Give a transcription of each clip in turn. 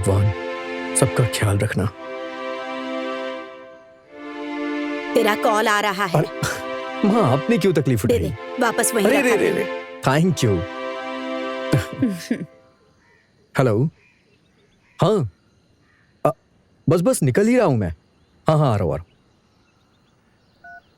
भगवान सबका ख्याल रखना। तेरा कॉल आ रहा है। माँ आपने क्यों तकलीफ दे उठाई? दे, वापस वहीं अरे रखा रे है। Thank you. हेलो। हाँ बस निकल ही रहा हूं मैं। हाँ आ रहा हूँ।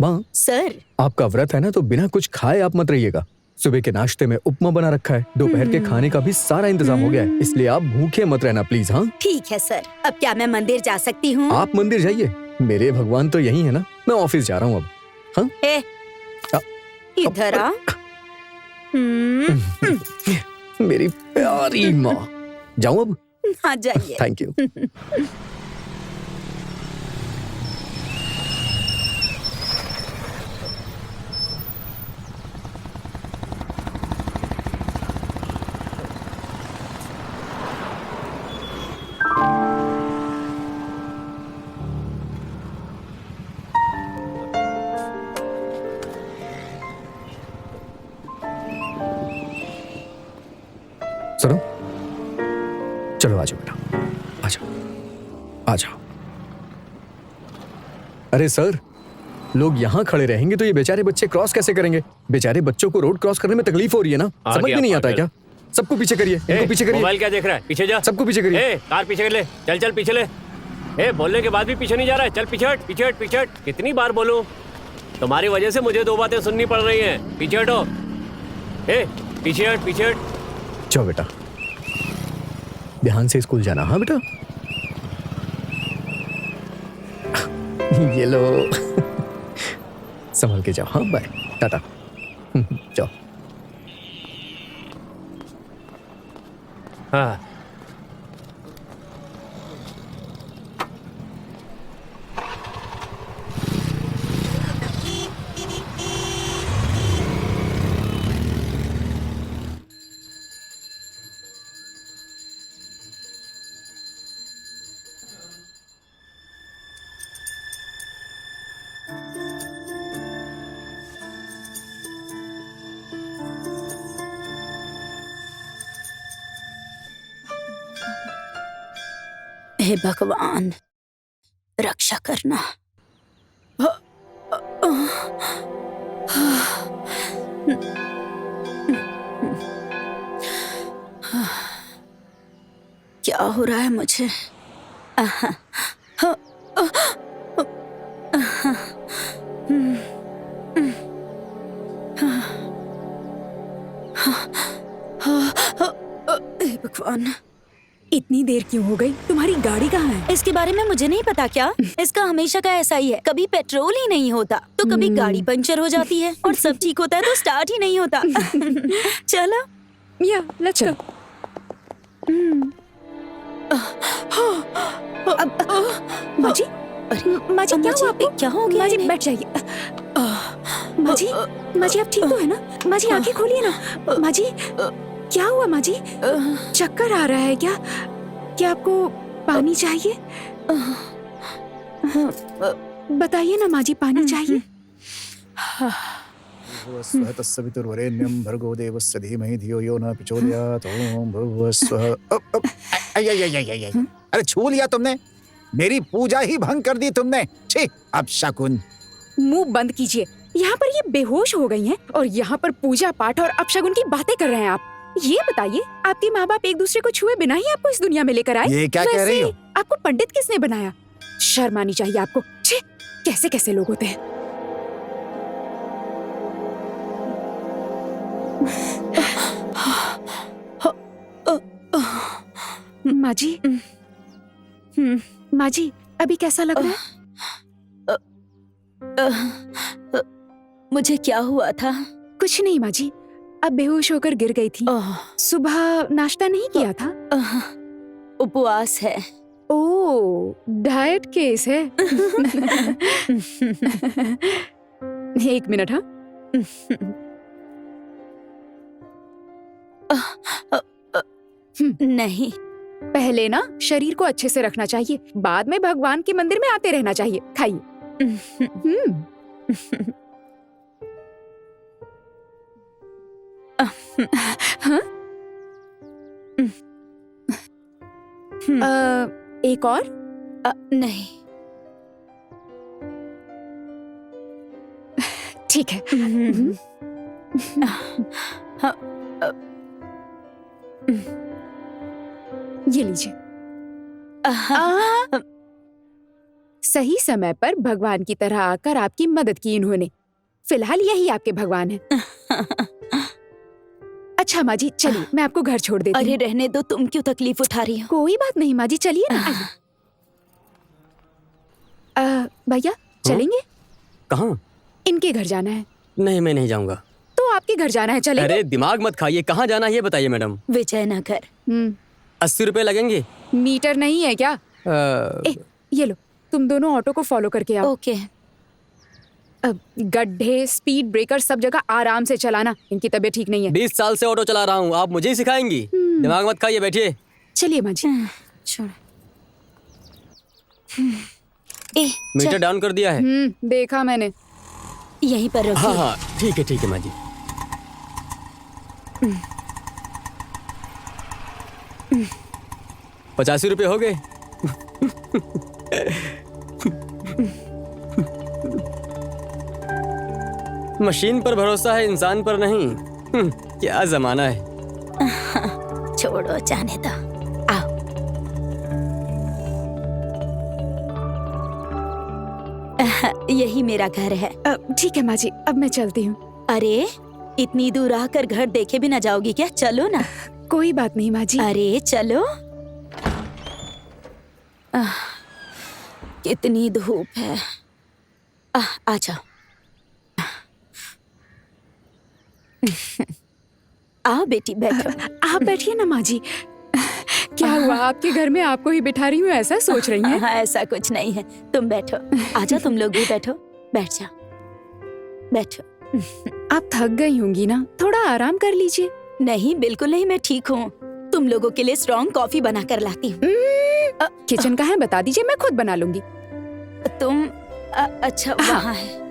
माँ सर, आपका व्रत है ना, तो बिना कुछ खाए आप मत रहिएगा। सुबह के नाश्ते में उपमा बना रखा है, दोपहर के खाने का भी सारा इंतजाम हो गया है, इसलिए आप भूखे मत रहना प्लीज। हाँ ठीक है सर। अब क्या मैं मंदिर जा सकती हूँ? आप मंदिर जाइए, मेरे भगवान तो यही है ना। मैं ऑफिस जा रहा हूँ अब। हाँ इधर आ। मेरी प्यारी माँ, जाऊं अब? हाँ जाइए। Thank you. सुनो, चलो आ जाओ बेटा, आ जाओ आ जाओ। अरे सर, लोग यहाँ खड़े रहेंगे तो ये बेचारे बच्चे क्रॉस कैसे करेंगे? बेचारे बच्चों को रोड क्रॉस करने में तकलीफ हो रही है ना, समझ में नहीं आता है क्या? सबको पीछे करिए, इनको पीछे करिए। मोबाइल क्या देख रहा है? पीछे जा। सबको पीछे करिए। कार पीछे कर ले, चल चल पीछे ले। बोलने के बाद भी पीछे नहीं जा रहा है। चल पीछे हट, पीछे हट, पीछे हट। कितनी बार बोलूं? तुम्हारी वजह से मुझे दो बातें सुननी पड़ रही हैं। पीछे हटो। पीछे हट, पीछे हट। जाओ बेटा, ध्यान से स्कूल जाना। हाँ बेटा, ये लो। संभल के जाओ। हाँ बाय, टाटा। जाओ। हाँ हे भगवान, रक्षा करना। क्या हो रहा है मुझे? हे भगवान, इतनी देर क्यों हो गई? तुम्हारी गाड़ी कहाँ है? इसके बारे में मुझे नहीं पता। क्या इसका हमेशा का ऐसा ही है, कभी पेट्रोल ही नहीं होता तो कभी गाड़ी पंचर हो जाती है, और सब ठीक होता है तो स्टार्ट ही नहीं होता। चलो या लेट्स गो। माजी, माजी क्या हुआ आपको? क्या हो गया? माजी इन्हें? बैठ जाइए। माजी, माजी आप ठीक तो है ना? माजी आंखें खोलिए ना। माजी क्या हुआ? माजी चक्कर आ रहा है क्या? क्या आपको पानी चाहिए? बताइए ना माजी, पानी चाहिए? भुवस्वः तत्सवितुर्वरेण्यं भर्गो देवस्य धीमहि धियो यो न प्रचोदयात्। ओम भुवस्वः। अरे छू लिया तुमने, मेरी पूजा ही भंग कर दी तुमने। छी, अब शकुन। मुंह बंद कीजिए। यहाँ पर ये बेहोश हो गई हैं और यहाँ पर पूजा पाठ और अपशगुन की बातें कर रहे हैं आप। ये बताइए, आपके माँ बाप एक दूसरे को छुए बिना ही आपको इस दुनिया में लेकर आए? ये क्या कह रही हो? आपको पंडित किसने बनाया? शर्म आनी चाहिए आपको। छे, कैसे कैसे लोग होते हैं। माजी, माजी अभी कैसा लग रहा है? मुझे क्या हुआ था? कुछ नहीं माजी, अब बेहोश होकर गिर गई थी। सुबह नाश्ता नहीं किया था? उपवास है। ओह, डाइट केस है। एक मिनट। हाँ नहीं, पहले ना शरीर को अच्छे से रखना चाहिए, बाद में भगवान के मंदिर में आते रहना चाहिए। खाइए। हाँ? एक और? नहीं। ठीक है। ये लीजिए। सही समय पर भगवान की तरह आकर आपकी मदद की इन्होंने। फिलहाल यही आपके भगवान हैं। अच्छा माँ जी चलिए, मैं आपको घर छोड़ देती अरे हूँ। रहने दो, तुम क्यों तकलीफ उठा रही हो? कोई बात नहीं माँ जी, चलिए ना। आइए। भैया चलेंगे? कहाँ? इनके घर जाना है। नहीं, मैं नहीं जाऊंगा। तो आपके घर जाना है, चलेंगे? अरे दिमाग मत खाइए, कहाँ जाना है ये बताइए मैडम। विजयनगर। 80 रुपए लगेंगे। मीटर नहीं है क्या? ये लो, तुम दोनों ऑटो को फॉलो करके आओ। ओके। गड्ढे, स्पीड ब्रेकर सब जगह आराम से चलाना। इनकी तबीयत ठीक नहीं है। 20 साल से ऑटो चला रहा हूँ, आप मुझे ही सिखाएंगी? दिमाग मत खाइए, बैठिए। चलिए माँ जी। छोड़। मीटर डाउन कर दिया है। देखा मैंने। यहीं पर रखिए। हाँ हाँ ठीक है माँ जी। ₹85 हो गए। मशीन पर भरोसा है, इंसान पर नहीं। क्या जमाना है। छोड़ो, जाने दो। आओ। यही मेरा घर है। ठीक है माँ जी, अब मैं चलती हूँ। अरे इतनी दूर आकर घर देखे भी ना जाओगी क्या? चलो ना। कोई बात नहीं माँ जी। अरे चलो। कितनी धूप है। आ जाओ। आओ बेटी, बैठो। आप बैठिए ना माँ जी। क्या हुआ, आपके घर में आपको ही बिठा रही हूँ ऐसा सोच रही हैं? हाँ, ऐसा कुछ नहीं है, तुम बैठो। आजा, तुम लोग भी बैठो। बैठ जाओ, बैठो। आप थक गई होंगी ना, थोड़ा आराम कर लीजिए। नहीं, बिल्कुल नहीं, मैं ठीक हूँ। तुम लोगों के लिए स्ट्रॉन्ग कॉफी बना कर लाती हूँ। किचन का है बता दीजिए, मैं खुद बना लूंगी। तुम अच्छा वहाँ है।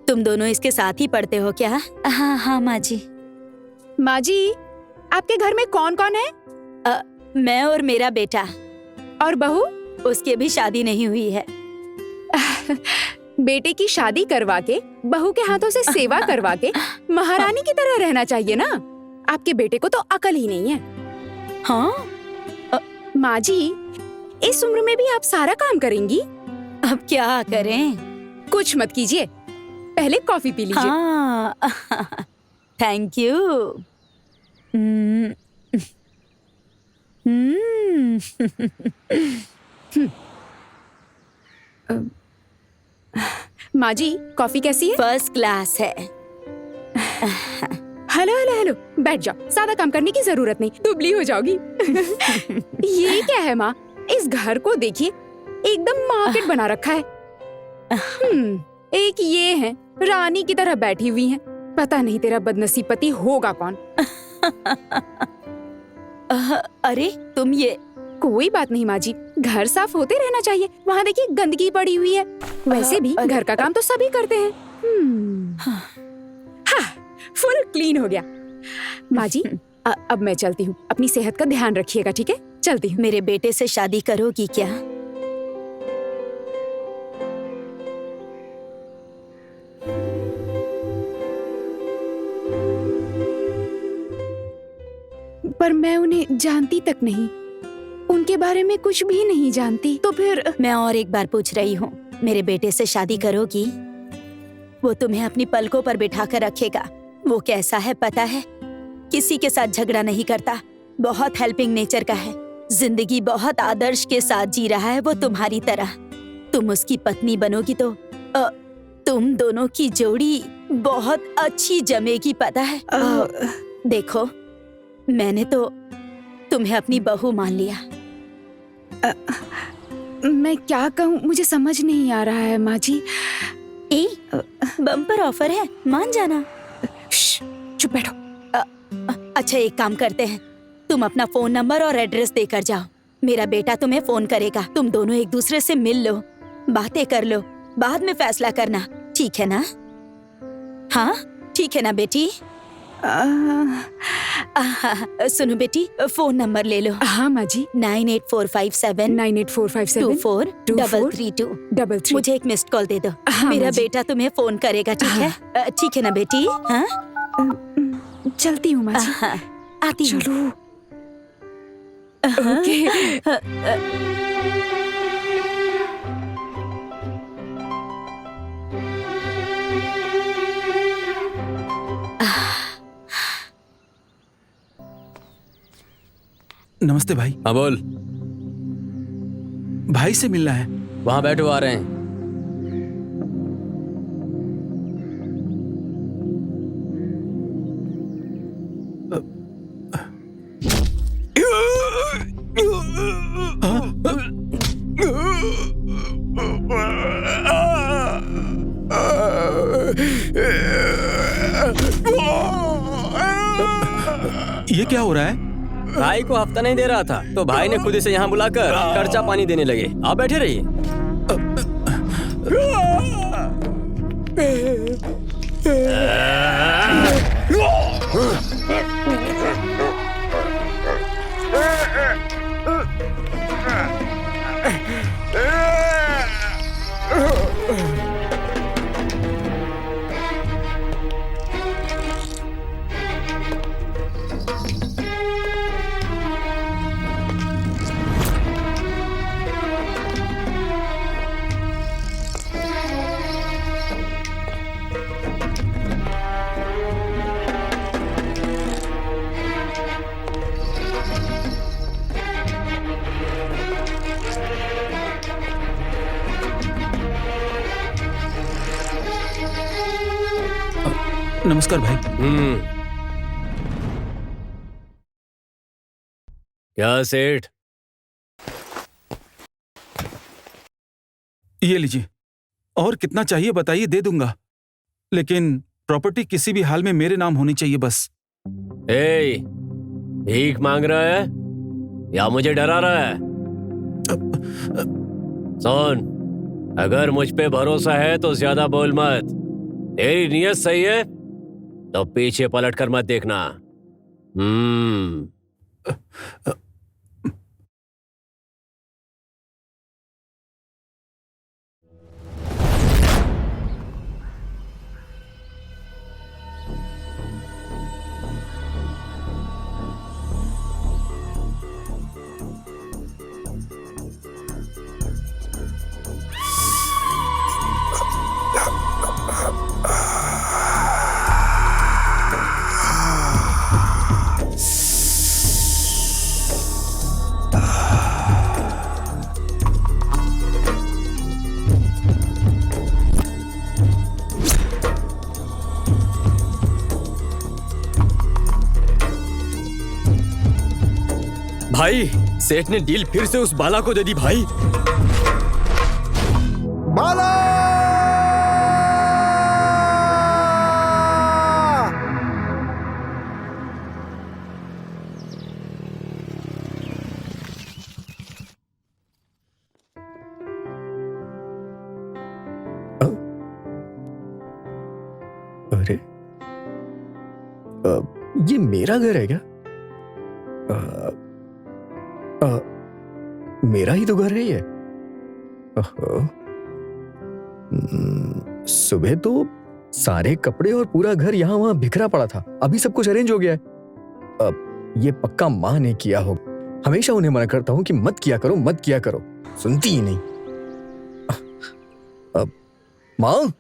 तुम दोनों इसके साथ ही पढ़ते हो क्या? हाँ हाँ माँ जी। माँ जी, आपके घर में कौन कौन है? मैं और मेरा बेटा। और बहू? उसकी भी शादी नहीं हुई है। बेटे की शादी करवा के, बहू के हाथों से सेवा करवा के महारानी की तरह रहना चाहिए ना। आपके बेटे को तो अकल ही नहीं है। हाँ माँ जी, इस उम्र में भी आप सारा काम करेंगी? अब क्या करें? कुछ मत कीजिए, पहले कॉफी पी लीजिए। हाँ थैंक यू। माँ जी, कॉफी कैसी है? फर्स्ट क्लास है। हेलो हेलो हेलो, बैठ जाओ, ज्यादा काम करने की जरूरत नहीं, दुबली हो जाओगी। ये क्या है माँ, इस घर को देखिए, एकदम मार्केट बना रखा है। एक ये है, रानी की तरह बैठी हुई हैं। पता नहीं तेरा बदनसीब पति होगा कौन। अरे तुम ये। कोई बात नहीं माँ जी, घर साफ होते रहना चाहिए। वहाँ देखिए गंदगी पड़ी हुई है। वैसे भी घर का काम तो सभी करते हैं। हाँ, फुल क्लीन हो गया। माँ जी, अब मैं चलती हूँ, अपनी सेहत का ध्यान रखिएगा, ठीक है? चलती हूँ। मेरे बेटे से शादी करोगी क्या? पर मैं उन्हें जानती तक नहीं, उनके बारे में कुछ भी नहीं जानती। तो फिर मैं और एक बार पूछ रही हूँ, मेरे बेटे से शादी करोगी? वो तुम्हें अपनी पलकों पर बिठा कर रखेगा। वो कैसा है पता है? किसी के साथ झगड़ा नहीं करता, बहुत हेल्पिंग नेचर का है। जिंदगी बहुत आदर्श के साथ जी रहा है वो तुम्हारी तरह। तुम उसकी पत्नी बनोगी तो तुम दोनों की जोड़ी बहुत अच्छी जमेगी, पता है? देखो, मैंने तो तुम्हें अपनी बहू मान लिया। मैं क्या कहूँ, मुझे समझ नहीं आ रहा है माँ जी। बम्पर ऑफर है, मान जाना। चुप बैठो। अच्छा, एक काम करते हैं, तुम अपना फोन नंबर और एड्रेस देकर जाओ। मेरा बेटा तुम्हें फोन करेगा, तुम दोनों एक दूसरे से मिल लो, बातें कर लो, बाद में फैसला करना, ठीक है ना? हाँ ठीक है ना बेटी? सुनो बेटी, फोन नंबर ले लो। हाँ माँ जी। 98457 98457 243332। 33। मुझे एक मिस्ड कॉल दे दो। हाँ, मेरा माँ जी। बेटा तुम्हें फोन करेगा, ठीक है? ठीक है ना बेटी? हाँ चलती हूँ माँ जी। हाँ, आती हूँ। चलो। ओके। नमस्ते भाई। हाँ बोल। भाई से मिलना है। वहाँ बैठो, आ रहे हैं। ये क्या हो रहा है? भाई को हफ्ता नहीं दे रहा था तो भाई ने खुद इसे यहाँ बुलाकर खर्चा पानी देने लगे। आप बैठे रहिए। नमस्कार भाई। क्या सेठ? ये लीजिए, और कितना चाहिए बताइए, दे दूंगा, लेकिन प्रॉपर्टी किसी भी हाल में मेरे नाम होनी चाहिए बस। ए, भीख मांग रहा है या मुझे डरा रहा है? सुन, अगर मुझ पे भरोसा है तो ज्यादा बोल मत। तेरी नीयत सही है तो पीछे पलट कर मत देखना। भाई, सेठ ने डील फिर से उस बाला को दे दी भाई। बाला! अरे, ये मेरा घर है क्या? मेरा ही तो घर है ये। सुबह तो सारे कपड़े और पूरा घर यहाँ वहां बिखरा पड़ा था, अभी सब कुछ अरेंज हो गया है। अब ये पक्का माँ ने किया हो। हमेशा उन्हें मना करता हूँ कि मत किया करो, मत किया करो, सुनती ही नहीं। अब माँ,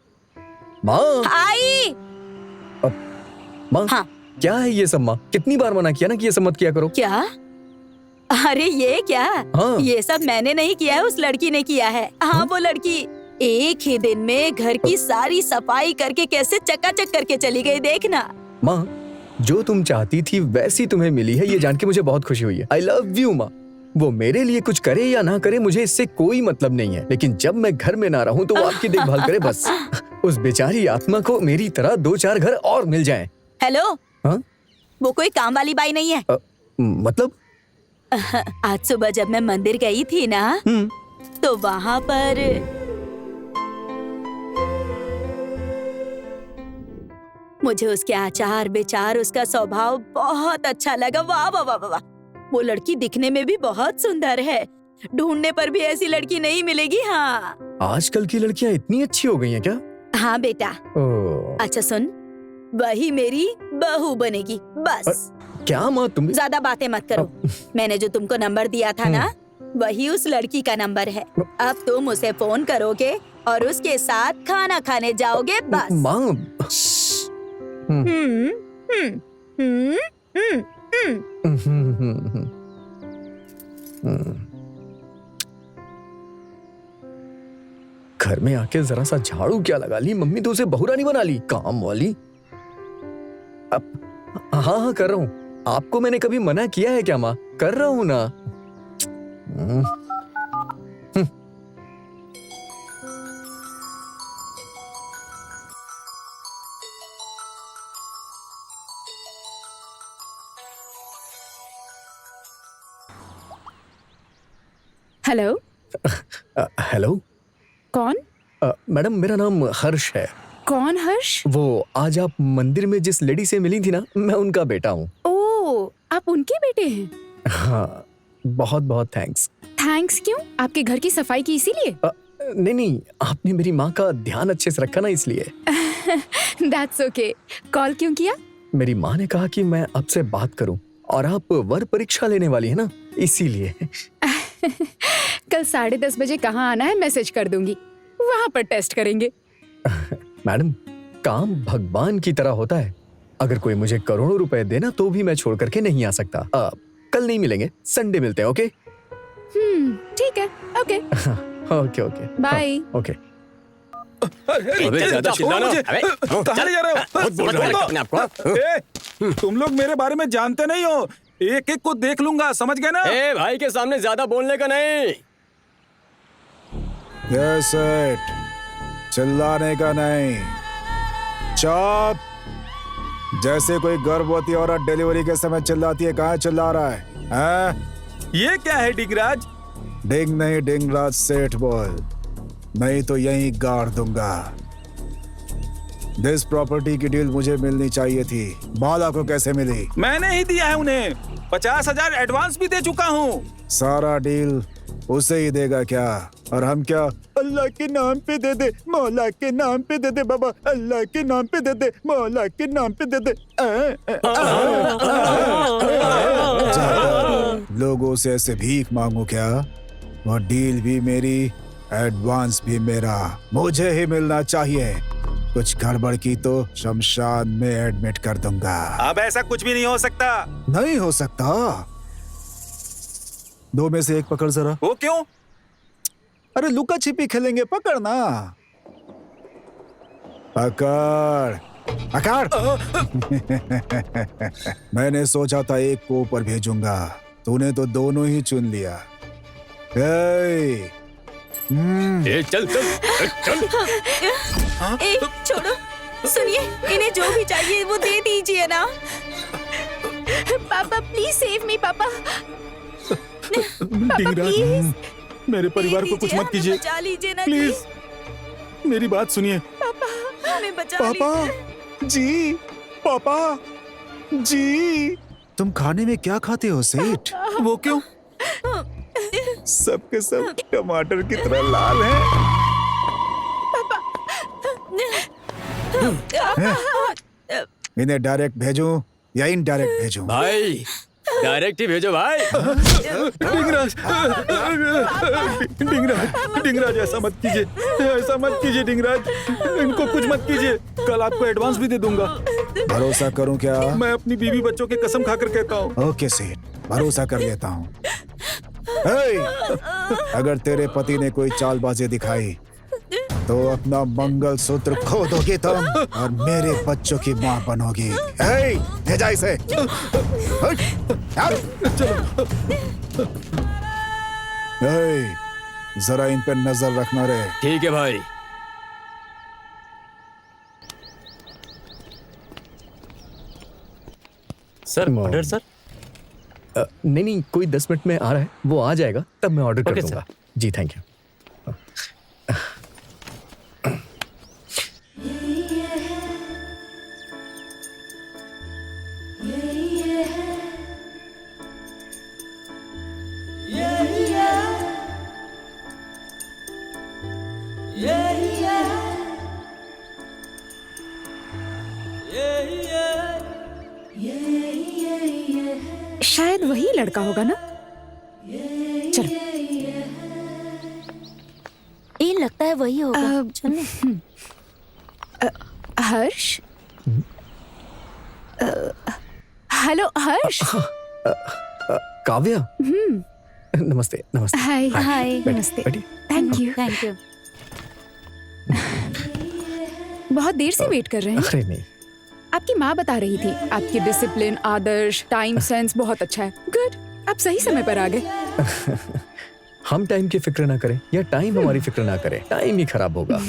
माँ, आई। माँ, हाँ। क्या है ये सब? माँ, कितनी बार मना किया ना कि ये सब मत किया करो। क्या? अरे ये क्या? हाँ। ये सब मैंने नहीं किया है, उस लड़की ने किया है। हाँ, वो लड़की एक ही दिन में घर की सारी सफाई करके कैसे चकाचक करके चली गई, देखना। माँ, जो तुम चाहती थी वैसी तुम्हें मिली है, ये जान के मुझे बहुत खुशी हुई है। आई लव यू माँ। वो मेरे लिए कुछ करे या ना करे मुझे इससे कोई मतलब नहीं है, लेकिन जब मैं घर में ना रहूं तो वो आपकी देखभाल करे बस। उस बेचारी आत्मा को मेरी तरह 2-4 घर और मिल जाएं। हेलो। हाँ? वो कोई काम वाली बाई नहीं है। मतलब? आज सुबह जब मैं मंदिर गई थी ना, तो वहाँ पर मुझे उसके आचार विचार, उसका स्वभाव बहुत अच्छा लगा। वाह वाह वाह वाह वाह। वो लड़की दिखने में भी बहुत सुंदर है। ढूंढने पर भी ऐसी लड़की नहीं मिलेगी। हाँ आजकल की लड़कियां इतनी अच्छी हो गई हैं क्या? हाँ बेटा। ओह, अच्छा सुन, वही मेरी बहू बनेगी बस। क्या माँ तुम? ज्यादा बातें मत करो। मैंने जो तुमको नंबर दिया था ना, वही उस लड़की का नंबर है। अब तुम उसे फोन करोगे और उसके साथ खाना खाने जाओगे बस। माँ हम्म, हम्म, हम्म, हम्म, हम्म। घर में आके जरा सा झाड़ू क्या लगा ली, मम्मी तो उसे बहुरानी बना ली, काम वाली। अब हाँ हाँ कर रहा हूँ। आपको मैंने कभी मना किया है क्या माँ? कर रहा हूँ ना। हेलो, हेलो कौन? मैडम, मेरा नाम हर्ष है। कौन हर्ष? वो आज आप मंदिर में जिस लेडी से मिली थी ना, मैं उनका बेटा हूँ। ओ, आप उनके बेटे हैं? हाँ, बहुत बहुत थैंक्स। थैंक्स क्यों? आपके घर की सफाई की इसीलिए? नहीं नहीं, आपने मेरी माँ का ध्यान अच्छे से रखा ना, इसलिए। That's okay. कॉल क्यों किया? मेरी माँ ने कहा कि मैं आपसे बात करूं, और आप वर परीक्षा लेने वाली है ना, इसीलिए। कल 10:30 बजे कहाँ आना है मैसेज कर दूंगी, वहाँ पर टेस्ट करेंगे। मैडम, काम भगवान की तरह होता है। अगर कोई मुझे करोड़ों रुपए देना तो भी मैं छोड़ करके नहीं आ सकता। कल नहीं मिलेंगे, संडे मिलते हैं। ओके ठीक है। Okay okay okay bye. Okay. अबे ज्यादा चिल्लाना। अबे कहाँ ले जा रहे हो? बहुत बोल रहे हो अपने आप को। ए, तुम लोग मेरे बारे में जानते नहीं हो। एक एक को देख लूंगा, समझ गए ना? ए भाई के सामने ज्यादा बोलने का नहीं। यस सेठ, चिल्लाने का नहीं। चुप। जैसे कोई गर्भवती औरत डिलीवरी के समय चिल्लाती है, कहाँ चिल्ला रहा है? हाँ? ये क्या है डिंगराज? डिंग नहीं, डिंगराज सेठ बोल, नहीं तो यहीं गाड़ दूंगा। दिस प्रॉपर्टी की डील मुझे मिलनी चाहिए थी, बाला को कैसे मिली? मैंने ही दिया है उन्हें। 50,000 एडवांस भी दे चुका हूँ। सारा डील उसे ही देगा क्या? और हम क्या? अल्लाह के नाम पे दे दे, मौला के नाम पे दे दे बाबा, अल्लाह के नाम पे दे दे, मौला के नाम पे दे दे। लोगों से ऐसे भीख मांगू क्या? वो डील भी मेरी, एडवांस भी मेरा, मुझे ही मिलना चाहिए। कुछ गड़बड़ की तो शमशान में एडमिट कर दूंगा। अब ऐसा कुछ भी नहीं हो सकता। नहीं हो सकता? दो में से एक पकड़ जरा। वो क्यों? अरे लुका छिपी खेलेंगे, पकड़ना। पकड़ पकड़। मैंने सोचा था एक को ऊपर भेजूंगा, तूने तो दोनों ही चुन लिया। ए चल चल चल। ए, छोड़ो। सुनिए, इन्हें जो भी चाहिए वो दे दीजिए ना। पापा प्लीज सेव मी। पापा डिंगराज, मेरे परिवार को कुछ मत कीजिए, बचा लीजिए ना प्लीज। जी। मेरी बात सुनिए। हमें बचा पापा लीजिए। जी, पापा जी। तुम खाने में क्या खाते हो सेठ? वो क्यों? सबके सब टमाटर की तरह लाल हैं। इन्हें डायरेक्ट भेजूं या इनडायरेक्ट भेजूं? भाई डायरेक्ट ही भेजो भाई। डिंगराज, डिंगराज, डिंगराज ऐसा मत कीजिए, ऐसा मत कीजिए डिंगराज, इनको कुछ मत कीजिए। कल आपको एडवांस भी दे दूंगा। भरोसा करूं क्या? मैं अपनी बीवी बच्चों की कसम खाकर कहता हूँ। ओके सेठ, भरोसा कर लेता हूँ। अगर तेरे पति ने कोई चालबाजी दिखाई तो अपना मंगलसूत्र खो दोगी तुम और मेरे बच्चों की माँ बनोगी। भेजा इसे। जरा इन पर नजर रखना रे। ठीक है भाई। Sir order sir. नहीं नहीं, कोई 10 मिनट में आ रहा है, वो आ जाएगा तब मैं ऑर्डर कर ओके, दूंगा। जी थैंक यू। शायद वही लड़का होगा ना। चलो। ये लगता है वही होगा। चलो। हर्ष। हेलो हर्ष। काव्या। नमस्ते नमस्ते। हाय। हाय। बैठिए, नमस्ते। बैठिए। Thank you. Thank you. बहुत देर से वेट कर रहे हैं। अरे नहीं, आपकी माँ बता रही थी आपकी डिसिप्लिन, आदर्श, टाइम सेंस बहुत अच्छा है। गुड, आप सही समय पर आ गए। हम टाइम की फिक्र ना करें या टाइम हमारी फिक्र ना करे, टाइम ही खराब होगा।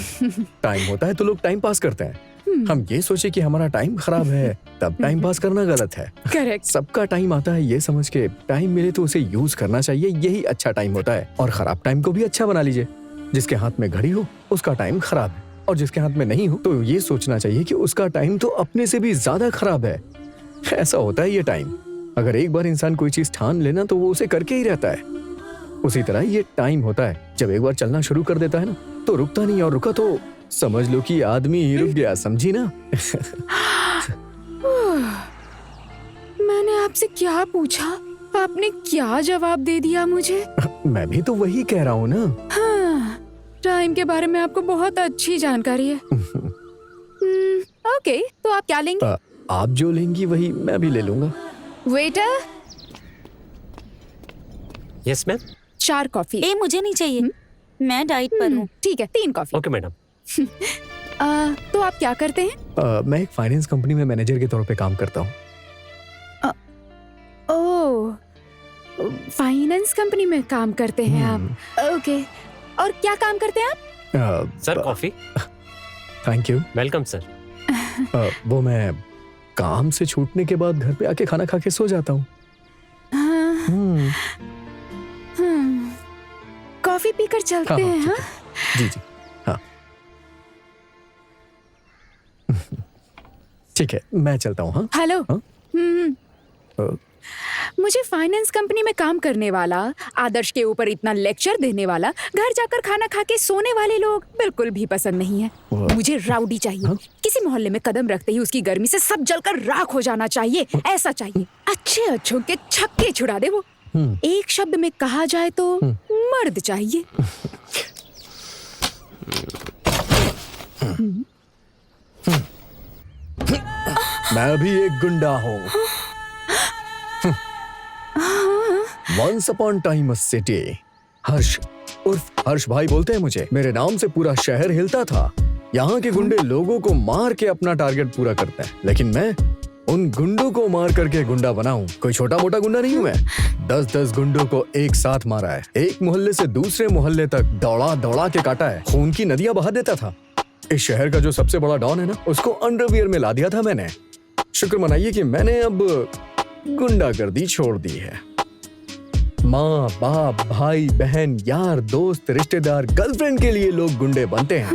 टाइम होता है तो लोग टाइम पास करते हैं। हम ये सोचे कि हमारा टाइम खराब है तब टाइम पास करना गलत है। करेक्ट। सबका टाइम आता है ये समझ के टाइम मिले तो उसे यूज करना चाहिए, यही अच्छा टाइम होता है। और खराब टाइम को भी अच्छा बना लीजिए। जिसके हाथ में घड़ी हो उसका टाइम खराब है, और जिसके हाथ में नहीं हो तो ये सोचना चाहिए कि उसका टाइम तो अपने से भी ज्यादा खराब है। ऐसा होता है ये टाइम। अगर एक बार इंसान कोई चीज ठान लेना तो वो उसे करके ही रहता है। उसी तरह ये टाइम होता है, जब एक बार चलना शुरू कर देता है ना तो रुकता नहीं, और रुका तो समझ लो कि आदमी ही रुक गया, समझी ना। मैंने आपसे क्या पूछा, आपने क्या जवाब दे दिया मुझे। मैं भी तो वही कह रहा हूँ ना। हाँ, टाइम के बारे में आपको बहुत अच्छी जानकारी है। ओके, तो आप क्या लेंगे? आप जो लेंगी वही मैं भी ले लूंगा। Waiter, yes ma'am. 4 कॉफी। ए मुझे नहीं चाहिए, मैं डाइट पर हूँ। ठीक है, 3 कॉफी। Okay madam. तो आप क्या करते हैं? मैं एक फाइनेंस कंपनी में मैनेजर के तौर पे काम करता हूँ। ओह, फाइनेंस कंपनी में काम करते हैं आप। ओके, और क्या काम करते हैं आप? Sir coffee. Thank you. Welcome sir. वो मैं काम से छूटने के बाद घर पे आके खाना खा के सो जाता हूँ। कॉफी पीकर चलते हैं। हाँ, जी जी हाँ। ठीक है, मैं चलता हूँ। हाँ हेलो। हाँ? मुझे फाइनेंस कंपनी में काम करने वाला, आदर्श के ऊपर इतना लेक्चर देने वाला, घर जाकर खाना खा के सोने वाले लोग बिल्कुल भी पसंद नहीं है। मुझे राउडी चाहिए। हाँ? किसी मोहल्ले में कदम रखते ही उसकी गर्मी से सब जलकर राख हो जाना चाहिए। ऐसा चाहिए, अच्छे अच्छों के छक्के छुड़ा दे वो। एक शब्द में कहा जाए तो मर्द चाहिए। मैं भी एक गुंडा हूँ। Once upon time a city, हर्ष उर्फ हर्ष भाई बोलते हैं मुझे। मेरे नाम से पूरा शहर हिलता था। यहाँ के गुंडे लोगों को मार के अपना टारगेट पूरा करते हैं, लेकिन मैं उन गुंडों को मार करके गुंडा बना हूँ। कोई छोटा मोटा गुंडा नहीं हूँ मैं। 10-10 गुंडों को एक साथ मारा है। एक मोहल्ले से दूसरे मोहल्ले तक दौड़ा दौड़ा के काटा है। खून की नदियां बहा देता था। इस शहर का जो सबसे बड़ा डॉन है ना, उसको अंडरवियर में ला दिया था मैंने। शुक्र मनाइए कि मैंने अब गुंडागर्दी छोड़ दी है। माँ बाप, भाई बहन, यार दोस्त, रिश्तेदार, गर्लफ्रेंड के लिए लोग गुंडे बनते हैं,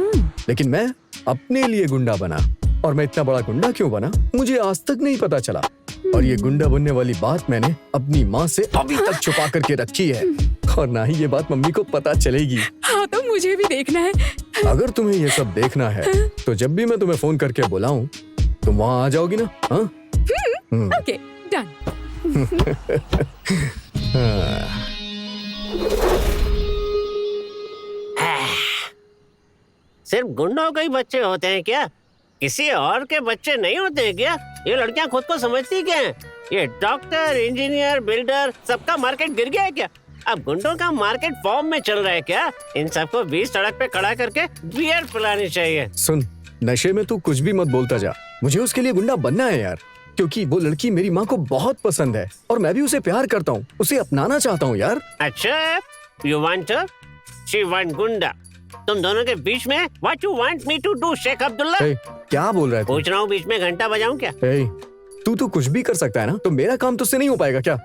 लेकिन मैं अपने लिए गुंडा बना। और मैं इतना बड़ा गुंडा क्यों बना मुझे आज तक नहीं पता चला। और ये गुंडा बनने वाली बात मैंने अपनी माँ से अभी तक छुपा करके रखी है, और ना ही ये बात मम्मी को पता चलेगी। हाँ, तो मुझे भी देखना है। अगर तुम्हें ये सब देखना है तो जब भी मैं तुम्हें फोन करके बुलाऊं तुम वहाँ आ जाओगी ना? हाँ? Okay, done. सिर्फ गुंडों के ही बच्चे होते हैं क्या? किसी और के बच्चे नहीं होते हैं क्या? ये लड़कियां खुद को समझती क्या हैं? ये डॉक्टर, इंजीनियर, बिल्डर, सबका मार्केट गिर गया है क्या? अब गुंडों का मार्केट फॉर्म में चल रहा है क्या? इन सबको बीच सड़क पे खड़ा करके बियर पिलानी चाहिए। सुन, नशे में तू कुछ भी मत बोलता जा। मुझे उसके लिए गुंडा बनना है यार, क्योंकि वो लड़की मेरी माँ को बहुत पसंद है और मैं भी उसे प्यार करता हूँ, उसे अपनाना चाहता हूँ यार। अच्छा, you want her? She want गुंडा। तुम दोनों के बीच में what you want me to do, Sheikh Abdullah? क्या बोल रहा है तू? पूछ रहा हूँ, बीच में घंटा बजाऊं क्या? तू तो कुछ भी कर सकता है ना, तो मेरा काम तुझसे नहीं हो पाएगा क्या?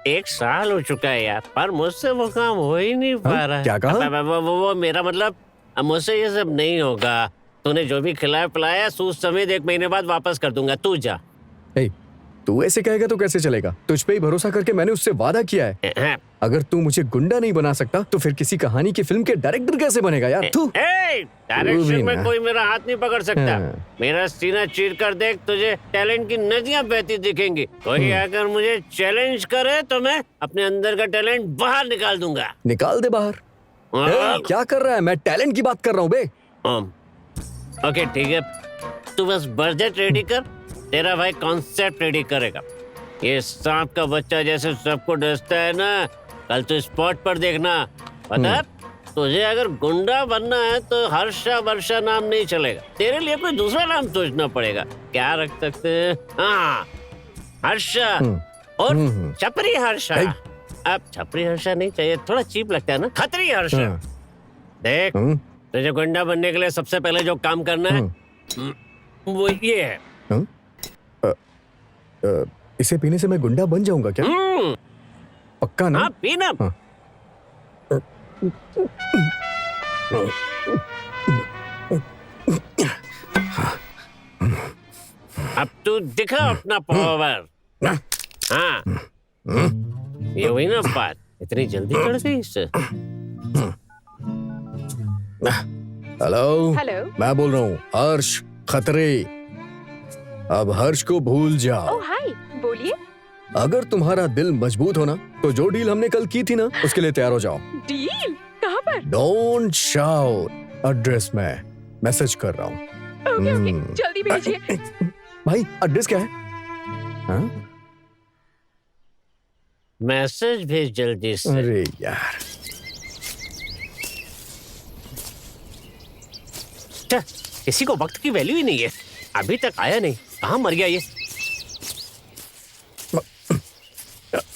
1 साल हो चुका है यार, पर मुझसे वो काम हो ही नहीं पा रहा है। क्या कहा? वो मेरा मतलब, अब मुझसे ये सब नहीं होगा। तूने जो भी खिलाया पिलाया सूद समेत 1 महीने बाद वापस कर दूंगा, तू जा। तू ऐसे कहेगा तो कैसे चलेगा? तुझ पे ही भरोसा करके मैंने उससे वादा किया है। अगर तू मुझे गुंडा नहीं बना सकता तो फिर किसी कहानी की फिल्म के डायरेक्टर कैसे बनेगा यार तू? डायरेक्शन में ना। कोई मेरा हाथ नहीं पकड़ सकता। हाँ। मेरा सीना चीर कर देख, तुझे टैलेंट की नदियां बहती दिखेंगी। कोई अगर मुझे चैलेंज करे तो मैं अपने अंदर का टैलेंट बाहर निकाल दूंगा। निकाल दे बाहर। क्या कर रहा है? मैं टैलेंट की बात कर रहा हूँ बे। ओके ठीक है, तू बस बजट रेडी कर, तेरा भाई कॉन्सेप्ट रेडी करेगा। ये सांप का बच्चा जैसे सबको डसता है ना, कल तो स्पॉट पर देखना। पता है, तुझे अगर गुंडा बनना है तो हर्षा वर्षा नाम नहीं चलेगा, तेरे लिए कोई दूसरा नाम सोचना पड़ेगा। क्या रख सकते हैं? हाँ, हर्षा और छपरी हर्षा। अब छपरी हर्षा नहीं चाहिए, थोड़ा चीप लगता है ना। खतरी हर्षा। देख, तुझे गुंडा बनने के लिए सबसे पहले जो काम करना है वो ये है। इसे पीने से मैं गुंडा बन जाऊंगा क्या? पक्का ना? हाँ, पीना। अब तू दिखा अपना पावर। हाँ, ये हुई ना बात। इतनी जल्दी चढ़ गई इससे। Hello, hello. मैं बोल रहा हूँ हर्ष खतरे। अब हर्ष को भूल जाओ। ओह हाय, बोलिए। अगर तुम्हारा दिल मजबूत हो ना तो जो डील हमने कल की थी ना उसके लिए तैयार हो जाओ। डील कहाँ पर? डोंट शाउट, एड्रेस में मैसेज कर रहा हूँ। ओके ओके, जल्दी भेजिए। भाई एड्रेस क्या है? हाँ? मैसेज भेज जल्दी से। अरे यार, छे, किसी को वक्त की वैल्यू ही नहीं है। अभी तक आया नहीं, कहाँ मर गया ये?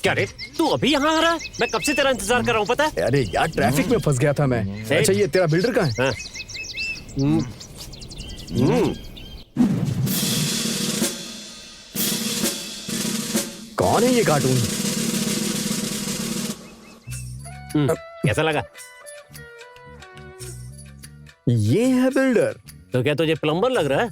क्या रे, तू अभी यहाँ आ रहा है? मैं कब से तेरा इंतजार कर रहा हूँ, पता है? अरे यार ट्रैफिक में फंस गया था मैं। अच्छा ये तेरा बिल्डर कहाँ है? हाँ। कौन है ये कार्टून? कैसा लगा? ये है बिल्डर। तो क्या तुझे प्लम्बर लग रहा है?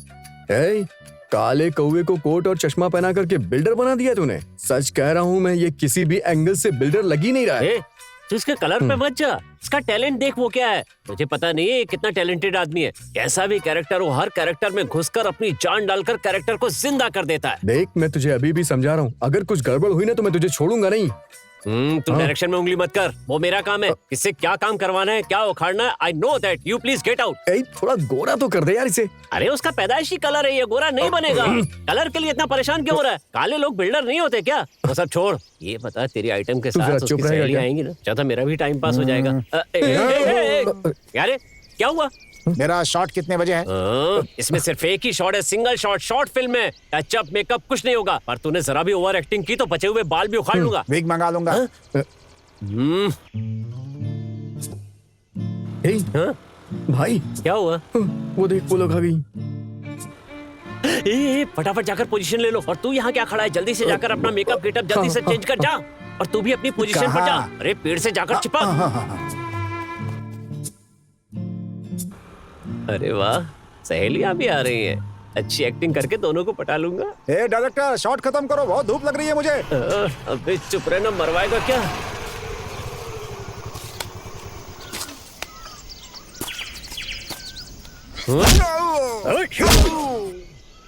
ए, काले कौवे को कोट और चश्मा पहना करके बिल्डर बना दिया तूने। सच कह रहा हूँ मैं, ये किसी भी एंगल से बिल्डर लग ही नहीं रहा है। ए, तू इसके कलर पे मत जा, इसका टैलेंट देख वो क्या है। मुझे पता नहीं है ये कितना टैलेंटेड आदमी है। कैसा भी कैरेक्टर हो, हर कैरेक्टर में घुसकर अपनी जान डालकर कैरेक्टर को जिंदा कर देता है। देख, मैं तुझे अभी भी समझा रहा हूँ, अगर कुछ गड़बड़ हुई ना तो मैं तुझे छोड़ूंगा नहीं। तू डायरेक्शन में उंगली मत कर, वो मेरा काम है। किससे क्या काम करवाना है, क्या उखाड़ना है, I know that. You please get out. थोड़ा गोरा तो कर दे यार इसे। अरे उसका पैदाइशी कलर है, ये गोरा नहीं बनेगा। कलर के लिए इतना परेशान क्यों हो रहा है? काले लोग बिल्डर नहीं होते क्या? वो सब छोड़, ये बता तेरी आइटम के जरा साथ चुप उसकी रहेगा सहेली क्या? आएंगी ना, चाहता मेरा भी टाइम पास हो जाएगा। यार क्या हुआ? मेरा शॉट कितने बजे है? इसमें सिर्फ एक ही शॉट है, सिंगल शॉट। शॉर्ट फिल्म है, टचअप मेकअप कुछ नहीं होगा। पर तूने जरा भी ओवर एक्टिंग की तो बचे हुए बाल भी उखाड़ लूंगा। विग मंगा लूंगा। हे, भाई क्या हुआ? वो देख, वो लोग आ गई। फटाफट जाकर पोजीशन ले लो। और तू यहाँ क्या खड़ा है? जल्दी से जाकर अपना मेकअप गेटअप जल्दी से चेंज कर जा। और तू भी अपनी पोजीशन पर जा। अरे पेड़ से जाकर छिपा। अरे वाह, सहेलियां भी आ रही हैं। अच्छी एक्टिंग करके दोनों को पटा लूंगा। ए डायरेक्टर, शॉट खत्म करो, बहुत धूप लग रही है मुझे। अबे चुप रहना, मरवाएगा क्या?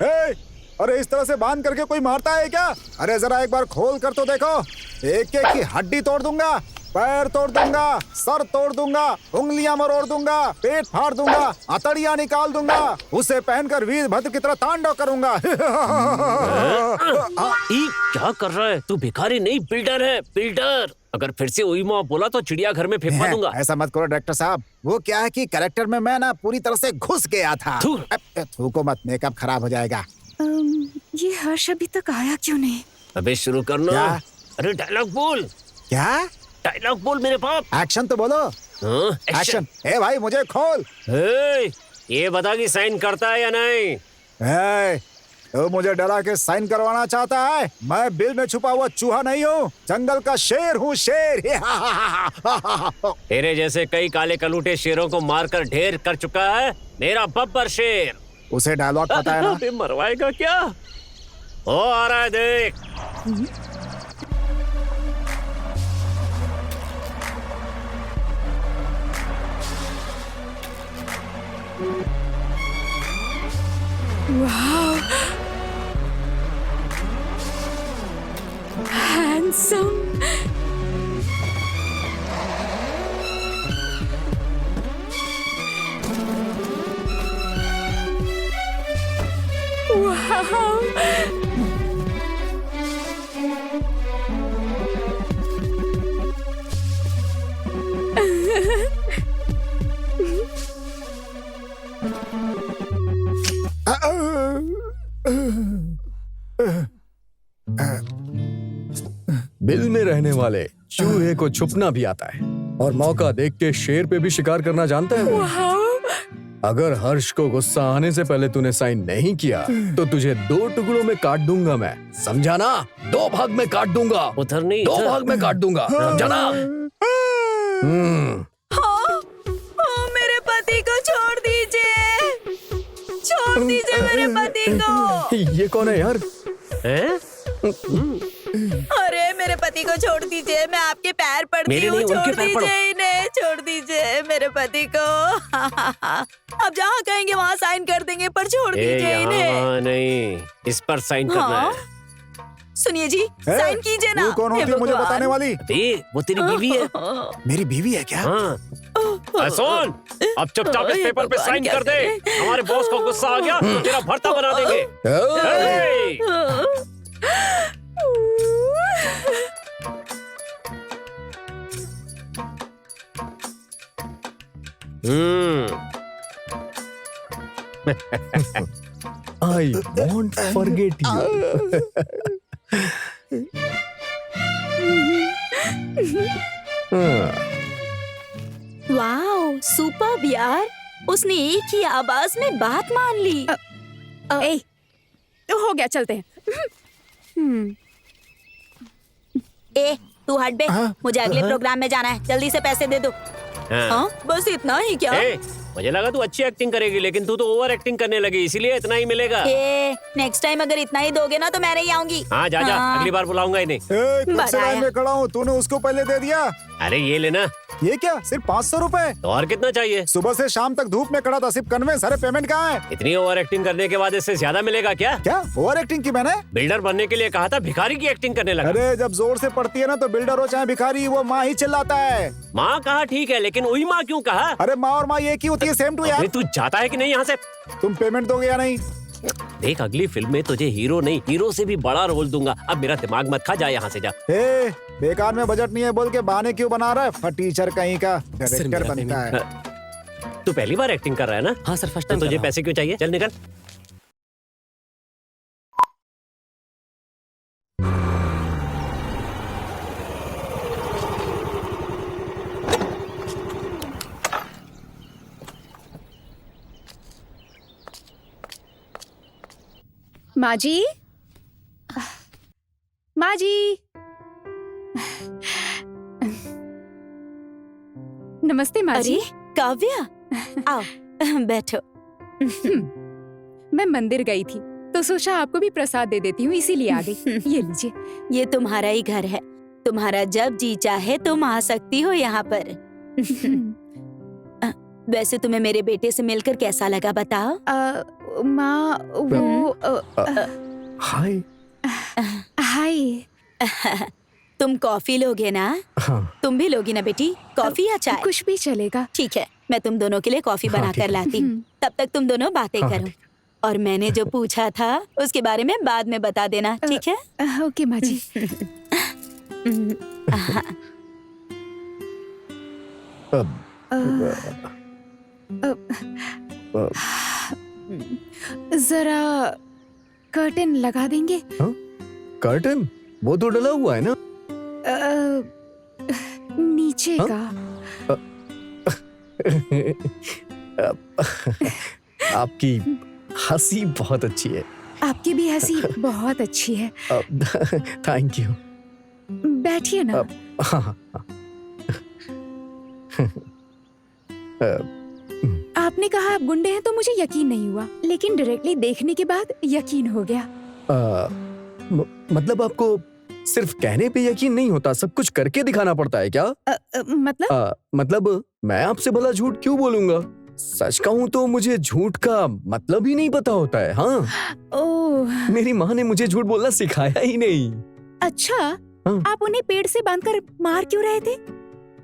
ए, अरे इस तरह से बांध करके कोई मारता है क्या? अरे जरा एक बार खोल कर तो देखो। एक एक की हड्डी तोड़ दूंगा, पैर तोड़ दूंगा, सर तोड़ दूंगा, उंगलियां मरोड़ दूंगा, पेट फाड़ दूंगा, अतड़ियां निकाल दूंगा, उसे पहनकर वीरभद्र की तरह तांडव करूंगा। क्या कर रहा है तू? भिखारी नहीं, बिल्डर है, बिल्डर। अगर फिर से वही माँ बोला तो चिड़िया घर में फेंकवा दूंगा। ऐसा मत करो डायरेक्टर साहब, वो क्या है कि कैरेक्टर में मैं ना पूरी तरह से घुस गया था। थू। थूको मत, मेकअप खराब हो जाएगा। ये हर्ष अभी तक आया क्यों नहीं? अबे शुरू करना। क्या? अरे डायलॉग बोल, क्या? डायलॉग बोल मेरे बाप। एक्शन तो बोलो। एक्शन। ए भाई मुझे खोल। ये बता कि साइन करता है या नहीं? तो मुझे डरा के साइन करवाना चाहता है? मैं बिल में छुपा हुआ चूहा नहीं हूँ, जंगल का शेर हूँ, शेर। तेरे जैसे कई काले कलूटे शेरों को मारकर ढेर कर चुका है मेरा बब्बर शेर। उसे डायलॉग पता है ना? अबे मरवाएगा क्या? ओ आ रहा है, देख। वाह, हैंडसम। बिल में रहने वाले चूहे को छुपना भी आता है और मौका देख के शेर पे भी शिकार करना जानता है वो। अगर हर्ष को गुस्सा आने से पहले तूने साइन नहीं किया तो तुझे 2 टुकड़ों में काट दूंगा मैं, समझा ना? 2 भाग में काट दूंगा, उधर नहीं 2 भाग में काट दूंगा, समझा ना? मेरे पति को छोड़ दीजिए, छोड़ दीजिए मेरे पति को। ये कौन है यार? हैं? अरे मेरे पति को छोड़ दीजिए, मैं आपके पैर पड़ती मेरे हूँ, नहीं, उनके छोड़ पैर पड़ो। दीजिए इन्हें, छोड़ दीजिए मेरे पति को। अब जहाँ कहेंगे वहाँ साइन कर देंगे, पर छोड़ दीजिए इन्हें। यहाँ नहीं, इस पर साइन करना हाँ? है। सुनिए जी, साइन कीजिए ना। तू कौन होती हे है मुझे भगवान। बताने वाली? वो तेरी बीवी है। मेरी बीवी है क्या? हाँ। सुन, अब चुपचाप इस पेपर पे साइन कर दे। हमारे बॉस को गुस्सा आ गया तो तेरा भर्ता बना देंगे। हे! I won't forget you. Wow, superb यार, उसने एक ही आवाज में बात मान ली। ए, तो हो गया, चलते हैं। ए, तू हट बे, मुझे अगले प्रोग्राम में जाना है, जल्दी से पैसे दे दो। हाँ। हाँ, बस इतना ही क्या? ए, मुझे लगा तू अच्छी एक्टिंग करेगी, लेकिन तू तो ओवर एक्टिंग करने लगी, इसीलिए इतना ही मिलेगा। ए, नेक्स्ट टाइम अगर इतना ही दोगे ना तो मैं नहीं आऊंगी। हाँ जा जा, हाँ। अगली बार बुलाऊंगा ही नहीं। कब से लाइन में खड़ा हूँ, तूने उसको पहले दे दिया। अरे ये लेना। ये क्या, सिर्फ 500 रुपए? तो और कितना चाहिए? सुबह से शाम तक धूप में खड़ा था, सिर्फ कन्वेंस। अरे पेमेंट कहाँ है? इतनी ओवर एक्टिंग करने के बाद इससे ज्यादा मिलेगा क्या? क्या ओवर एक्टिंग की मैंने? बिल्डर बनने के लिए कहा था, भिखारी की एक्टिंग करने लगा। अरे जब जोर से पड़ती है ना तो बिल्डर हो चाहे भिखारी, वो माँ ही चिल्लाता है। माँ कहा ठीक है, लेकिन वही माँ क्यों कहा? अरे माँ और माँ एक ही होती है, सेम टू यार। अरे तू जाता है कि नहीं यहाँ से? तुम पेमेंट दोगे या नहीं? देख, अगली फिल्म में तुझे हीरो नहीं, हीरो से भी बड़ा रोल दूंगा। अब मेरा दिमाग मत खा, जा यहाँ से जा। ए, बेकार में बजट नहीं है बोल के बहाने क्यों बना रहा है? फटीचर कहीं का डायरेक्टर बनता है। तू पहली बार एक्टिंग कर रहा है ना? हाँ सर, फर्स्ट तो टाइम तुझे पैसे क्यों चाहिए? चल निकल। माँ जी, माँ जी, नमस्ते माँ जी। अरे काव्या, आओ बैठो। मैं मंदिर गई थी तो सोचा आपको भी प्रसाद दे देती हूँ, इसीलिए आ गई। ये लीजिए। ये तुम्हारा ही घर है, तुम्हारा जब जी चाहे तुम आ सकती हो यहाँ पर। वैसे तुम्हें मेरे बेटे से मिलकर कैसा लगा बताओ? माँ वो हाय। हाय। तुम कॉफी लोगे ना? हाँ। तुम भी लोगी ना बेटी, कॉफी या चाय? कुछ भी चलेगा। ठीक है, मैं तुम दोनों के लिए कॉफी हाँ, बना ठीक कर लाती हूँ। तब तक तुम दोनों बातें हाँ, करो। ठीक और मैंने जो पूछा था उसके बारे में बाद में बता देना, ठीक है? ओके माँ जी। जरा कर्टन लगा देंगे? कर्टन वो तो डला हुआ है ना? नीचे हाँ? का। आपकी हंसी बहुत अच्छी है। आपकी भी हंसी बहुत अच्छी है। Thank you. बैठिए ना। हाँ, हाँ, हाँ। आपने कहा आप गुंडे हैं तो मुझे यकीन नहीं हुआ, लेकिन डायरेक्टली देखने के बाद यकीन हो गया। मतलब आपको सिर्फ कहने पे यकीन नहीं होता, सब कुछ करके दिखाना पड़ता है क्या? मतलब मतलब मैं आपसे भला झूठ क्यों बोलूंगा? सच कहूँ तो मुझे झूठ का मतलब ही नहीं पता होता है। हाँ, ओह मेरी माँ ने मुझे झूठ बोलना सिखाया ही नहीं। अच्छा, हाँ। आप उन्हें पेड़ से बांधकर मार क्यों रहे थे?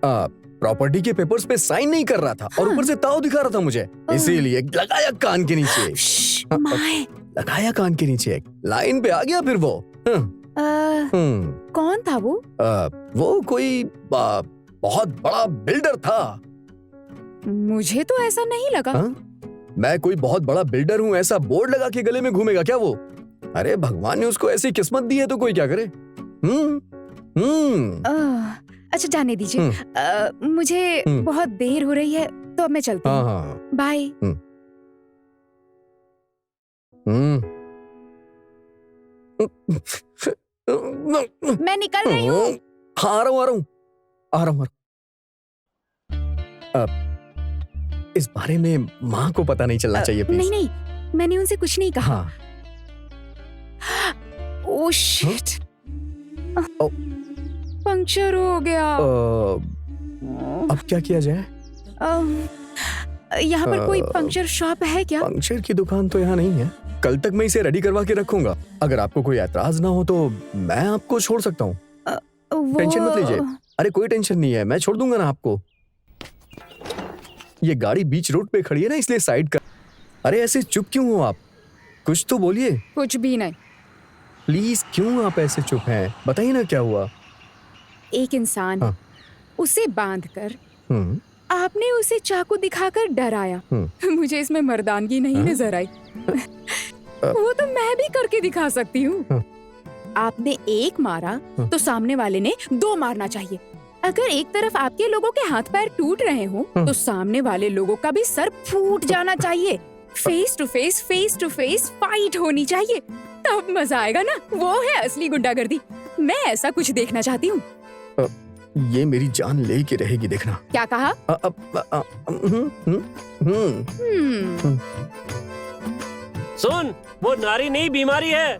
प्रॉपर्टी के पेपर्स पे साइन नहीं कर रहा था और हाँ। ऊपर से ताव दिखा रहा था मुझे, इसीलिए लगाया कान के नीचे। श्श्श, हाँ, माए। लगाया कान के नीचे, लाइन पे आ गया फिर वो। कौन था वो? वो कोई बहुत बड़ा बिल्डर था। मुझे तो ऐसा नहीं लगा। हाँ? मैं कोई बहुत बड़ा बिल्डर हूँ ऐसा बोर्ड लगा के गले में घूमेगा क्या वो? अरे भगवान ने उसको ऐसी किस्मत दी है तो कोई क्या करे। अच्छा जाने दीजिए। मुझे बहुत देर हो रही है तो अब मैं चलती हूँ। हाँ। बाय। मैं निकल रही हूँ। हाँ, आ रहा हूँ। इस बारे में माँ को पता नहीं चलना चाहिए प्लीज। नहीं, मैंने उनसे कुछ नहीं कहा। हाँ। ओह शिट, ओ। पंक्चर हो गया। अब क्या किया जाए? यहाँ पर कोई पंक्चर शॉप है क्या? पंक्चर की दुकान तो यहाँ नहीं है। कल तक मैं इसे रेडी करवा के रखूंगा। अगर आपको कोई एतराज ना हो तो मैं आपको छोड़ सकता हूँ। टेंशन मत लीजिए। अरे कोई टेंशन नहीं है, मैं छोड़ दूंगा ना आपको। ये गाड़ी बीच रोड पे खड़ी है ना, इसलिए साइड कर। अरे ऐसे चुप क्यों हो आप? कुछ तो बोलिए। कुछ भी नहीं। प्लीज, क्यों आप ऐसे चुप हैं? बताइए ना क्या हुआ। एक इंसान, हाँ। उसे बांधकर हम्म, आपने उसे चाकू दिखाकर डराया। मुझे इसमें मर्दानगी नहीं नजर आई। वो तो मैं भी करके दिखा सकती हूँ। आपने एक मारा तो सामने वाले ने 2 मारना चाहिए। अगर एक तरफ आपके लोगों के हाथ पैर टूट रहे हो तो सामने वाले लोगों का भी सर फूट जाना चाहिए। फेस टू फेस फाइट होनी चाहिए, तब मजा आएगा ना। वो है असली गुंडागर्दी। मैं ऐसा कुछ देखना चाहती हूँ। ये मेरी जान ले के रहेगी, देखना। क्या कहा? सुन, वो नारी नहीं बीमारी है।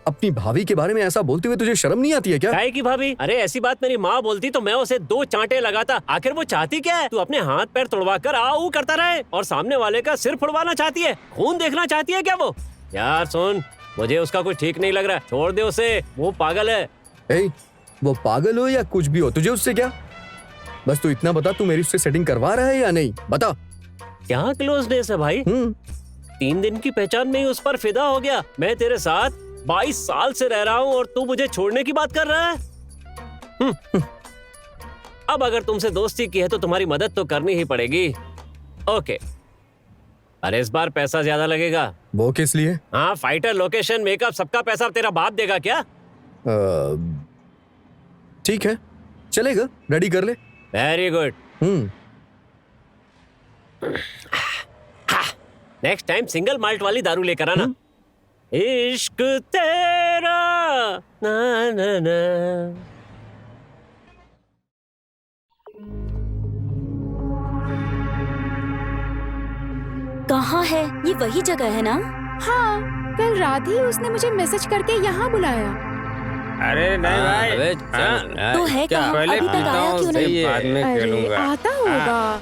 अपनी भाभी के बारे में ऐसा बोलते हुए तुझे शर्म नहीं आती है क्या? काय की भाभी? अरे ऐसी बात मेरी माँ बोलती तो मैं उसे 2 चांटे लगाता। आखिर वो चाहती क्या है? तू अपने हाथ पैर तोड़वा कर आऊ करता रहे और सामने वाले का सिर फुड़वाना चाहती है? खून देखना चाहती है क्या वो? यार सुन, मुझे उसका कुछ ठीक नहीं लग रहा। छोड़ दे उसे, वो पागल है। वो पागल हो या कुछ भी हो, तुझे उससे क्या? बस तू इतना बता, तू मेरी उससे सेटिंग करवा रहा है या नहीं? बता। क्या क्लोजनेस है भाई? 3 दिन की पहचान में ही उस पर फिदा हो गया। मैं तेरे साथ 22 साल से रह रहा हूँ और तू मुझे छोड़ने की बात कर रहा है? अब अगर तुमसे दोस्ती की है तो तुम्हारी मदद तो करनी ही पड़ेगी। ओके, अरे इस बार पैसा ज्यादा लगेगा। वो किस लिए? हाँ, फाइटर, लोकेशन, मेकअप, सबका पैसा तेरा बाप देगा क्या? ठीक है, चलेगा, रेडी कर ले। Very good. Next time single malt वाली दारू लेकर आना। इश्क तेरा ना ना ना। कहाँ है ये? वही जगह है ना? हाँ, कल रात ही उसने मुझे मैसेज करके यहाँ बुलाया। अरे नहीं भाई। अबे तो है कहाँ? पहले अभी तक पीता आया हूँ, क्यों नहीं? सही बाद में अरे खेलूंगा। आता होगा।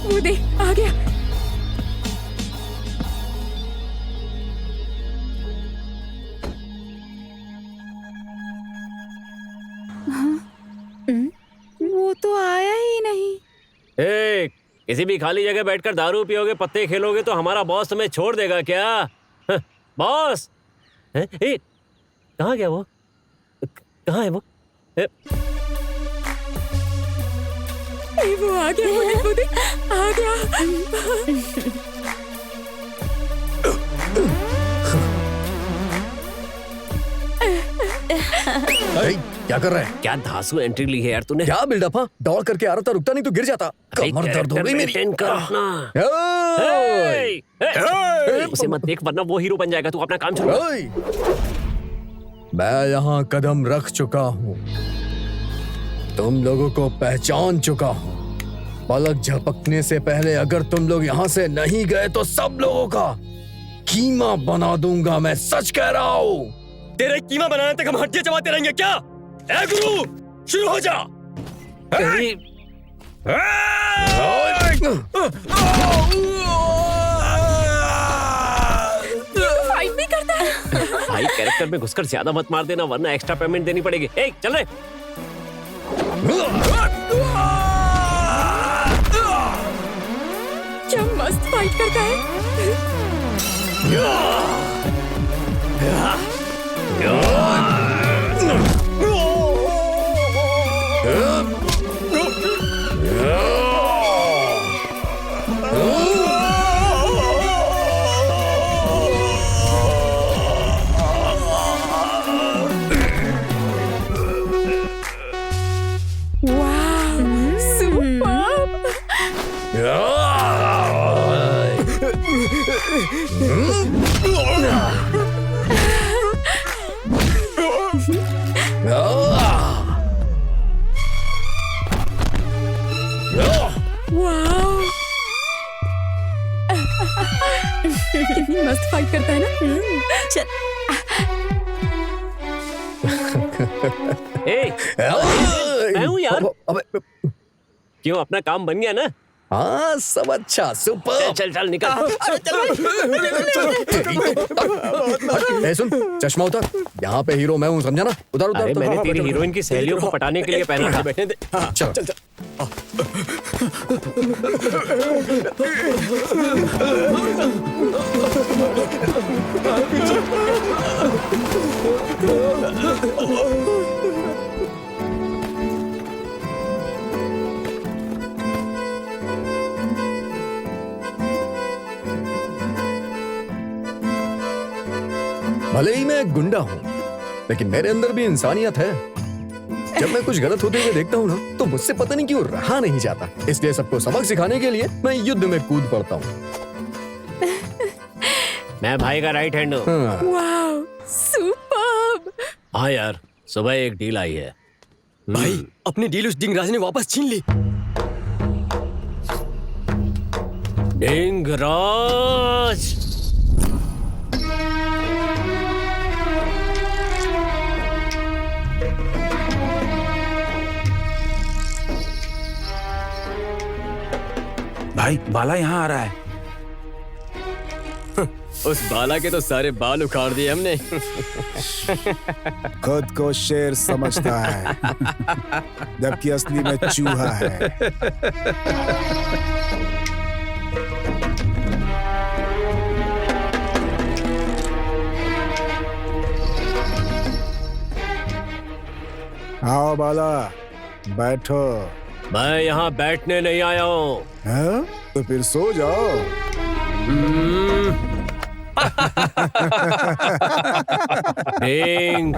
वो देख, आ गया। वो तो आया ही नहीं। किसी भी खाली जगह बैठकर दारू पियोगे, पत्ते खेलोगे तो हमारा बॉस तुम्हें छोड़ देगा क्या? बॉस, कहाँ गया वो? कहाँ है वो? वो आ गया, वो देख, आ गया। क्या कर रहा है? क्या धांसू एंट्री ली है यार तूने? क्या बिल्डअप? हाँ, दौड़ करके आ रहा था, रुकता नहीं तो गिर जाता। कमर दर्द हो गई मेरी। उसे मत देख वरना वो हीरो बन जाएगा। तू अपना काम छोड़। मैं यहाँ कदम रख चुका हूँ, तुम लोगों को पहचान चुका हूँ। पलक झपकने से पहले अगर तुम लोग यहाँ से नहीं गए तो सब लोगों का कीमा बना दूंगा। मैं सच कह रहा हूँ। तेरे कीमा बनाने तक हम हड्डियां चबाते रहेंगे क्या? ए गुरु, शुरू हो जा। फाइट भी करता है। भाई कैरेक्टर में घुसकर ज्यादा मत मार देना वरना एक्स्ट्रा पेमेंट देनी पड़ेगी। ए चल रे। क्या मस्त फाइट करता है। वाह, सुपर्ब। वाह, कितनी मस्त फाइट करता है ना। चल ए मैं हूँ यार। अबे क्यों अपना काम बन गया ना? हाँ, सब अच्छा, सुपर। चल चल चल निकल। ए सुन, चश्मा उतार। यहाँ पे हीरो मैं हूँ, समझा ना? उतार उतार अरे उतार। मैंने तेरी हीरोइन की सहेलियों को पटाने के लिए पहना था। बैठने दे। हाँ, चल चल। भले ही मैं एक गुंडा हूँ, लेकिन मेरे अंदर भी इंसानियत है। जब मैं कुछ गलत होते हुए देखता हूँ ना, तो मुझसे पता नहीं क्यों रहा नहीं जाता। इसलिए सबको सबक सिखाने के लिए मैं युद्ध में कूद पड़ता हूँ। मैं भाई का राइट हैंड हूँ। हाँ। वाह, सुपर्ब। हाँ यार, सुबह एक डील आई है। भाई अपनी डील उस डिंगराज ने वापस छीन ली। डिंगराज। भाई बाला यहाँ आ रहा है। उस बाला के तो सारे बाल उखाड़ दिए हमने। खुद को शेर समझता है, जबकि असली में चूहा है। आओ बाला, बैठो। मैं यहाँ बैठने नहीं आया हूँ। हैं? तो फिर सो जाओ। डिंग।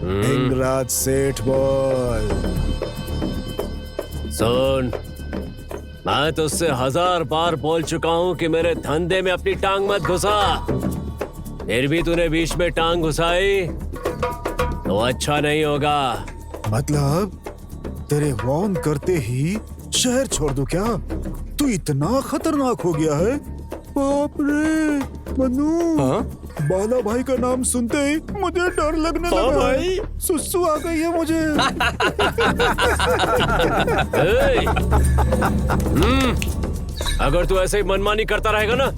डिंगराज सेठ बोल। सुन, मैं तुझसे 1000 बार बोल चुका हूँ कि मेरे धंधे में अपनी टांग मत घुसा। फिर भी तूने बीच में टांग घुसाई तो अच्छा नहीं होगा। मतलब तेरे वॉर्न करते ही शहर छोड़ दूं क्या? तू इतना खतरनाक हो गया है? बाप रे मनु, हाँ? बाला भाई का नाम सुनते ही मुझे डर लगने लगा। भाई। सुसु आ गई है मुझे। ए! अगर तू ऐसे ही मनमानी करता रहेगा ना,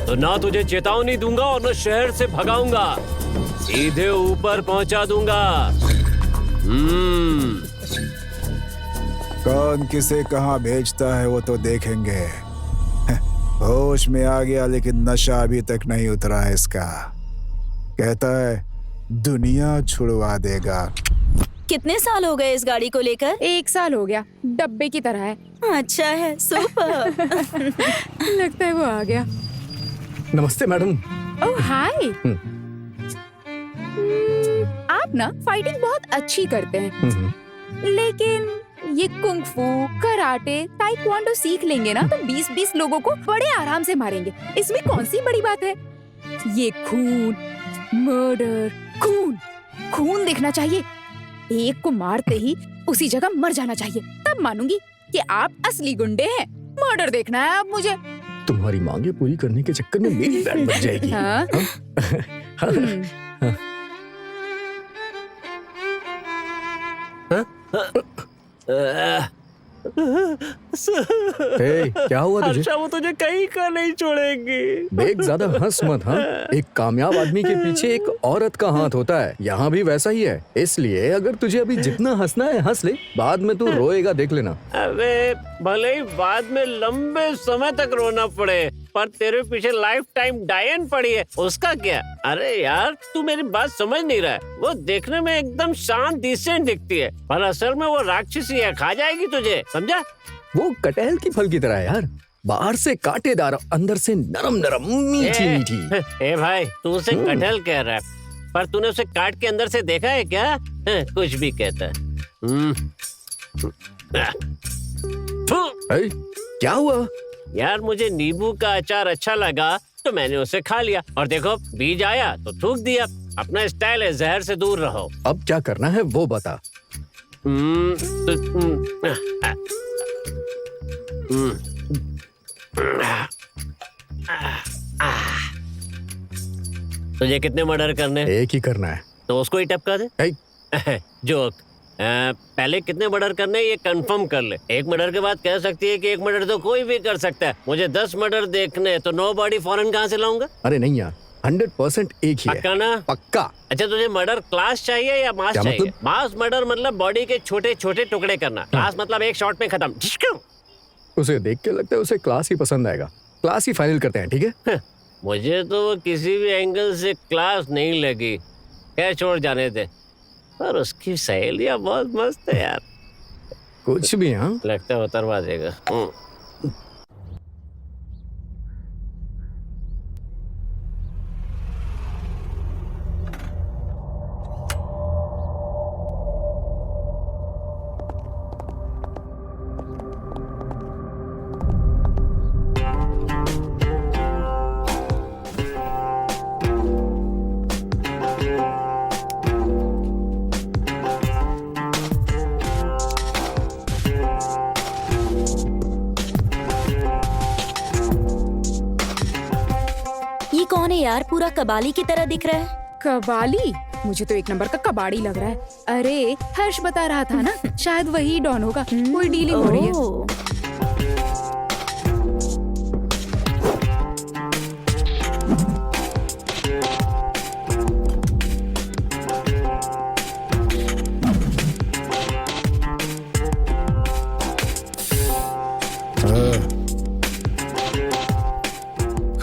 तो ना तुझे चेतावनी दूंगा और ना शहर से भगाऊंगा, सीधे ऊपर पहुंचा दूंगा। कौन किसे कहाँ भेजता है वो तो देखेंगे। होश में आ गया लेकिन नशा अभी तक नहीं उतरा है इसका। कहता है दुनिया छुड़वा देगा। कितने साल हो गए इस गाड़ी को लेकर? 1 साल हो गया, डब्बे की तरह है। अच्छा है, सुपर। लगता है वो आ गया। नमस्ते मैडम। ओह हाय। आप ना फाइटिंग बहुत अच्छी करते हैं, लेकिन ये कुंग-फू, कराटे, ताइक्वांडो सीख लेंगे ना तो 20-20 लोगों को बड़े आराम से मारेंगे। इसमें कौन सी बड़ी बात है? ये खून, मर्डर, खून देखना चाहिए। एक को मारते ही उसी जगह मर जाना चाहिए, तब मानूंगी कि आप असली गुंडे हैं। मर्डर देखना है अब मुझे। तुम्हारी मांगे पूरी करने के चक्कर में मेरी बैंड बच जाएगी। हाँ? हाँ? ए, क्या हुआ तुझे? हर्षा वो तुझे कहीं का नहीं छोड़ेंगी। देख ज्यादा हंस मत। हाँ, एक कामयाब आदमी के पीछे एक औरत का हाथ होता है, यहाँ भी वैसा ही है। इसलिए अगर तुझे अभी जितना हंसना है हंस ले, बाद में तू रोएगा देख लेना। अबे भले ही बाद में लंबे समय तक रोना पड़े, पर तेरे पीछे लाइफ टाइम डायन पड़ी है, उसका क्या? अरे यार तू मेरी बात समझ नहीं रहा है। वो देखने में एकदम शांत डिसेंट दिखती है, पर असल में वो राक्षसी है, खा जाएगी तुझे, समझा? वो कटहल की फल की तरह है यार, बाहर से कांटेदार, अंदर से नरम नरम, मीठी मीठी। ए भाई तू उसे कटहल कह रहा है, पर तूने उसे काट के अंदर से देखा है क्या? कुछ भी कहता है। ए, क्या हुआ? यार मुझे नींबू का अचार अच्छा लगा तो मैंने उसे खा लिया, और देखो बीज आया तो थूक दिया। अपना स्टाइल है, जहर से दूर रहो। अब क्या करना है वो बता। तुझे कितने मर्डर करने? एक ही करना है। तो उसको ही टपका दे। जोक। पहले कितने मर्डर करने ये कंफर्म कर ले। एक मर्डर के बाद कह सकती है कि एक मर्डर तो कोई भी कर सकता है। मुझे 10 मर्डर देखने, तो 9 बॉडी फॉरन कहाँ से लाऊंगा? अरे नहीं यार, 100% एक ही है। पक्का ना? पक्का। अच्छा तुझे मर्डर क्लास चाहिए या मास चाहिए? मतलब? मास मर्डर मतलब बॉडी के छोटे छोटे टुकड़े करना। क्लास मतलब एक शॉट में खत्म। उसे देख के लगता है उसे क्लास ही पसंद आएगा। क्लास ही फाइनल करते हैं, ठीक है? मुझे तो वो किसी भी एंगल से क्लास नहीं लगी। खैर छोड़ जाने दे। पर उसकी सहेलियां बहुत मस्त है यार। कुछ भी। हाँ, लगता है उतरवा देगा। ये कौन है यार? पूरा कबाली की तरह दिख रहा है। कबाली? मुझे तो एक नंबर का कबाड़ी लग रहा है। अरे हर्ष बता रहा था ना, शायद वही डॉन होगा। कोई डीलिंग हो रही है। ओह,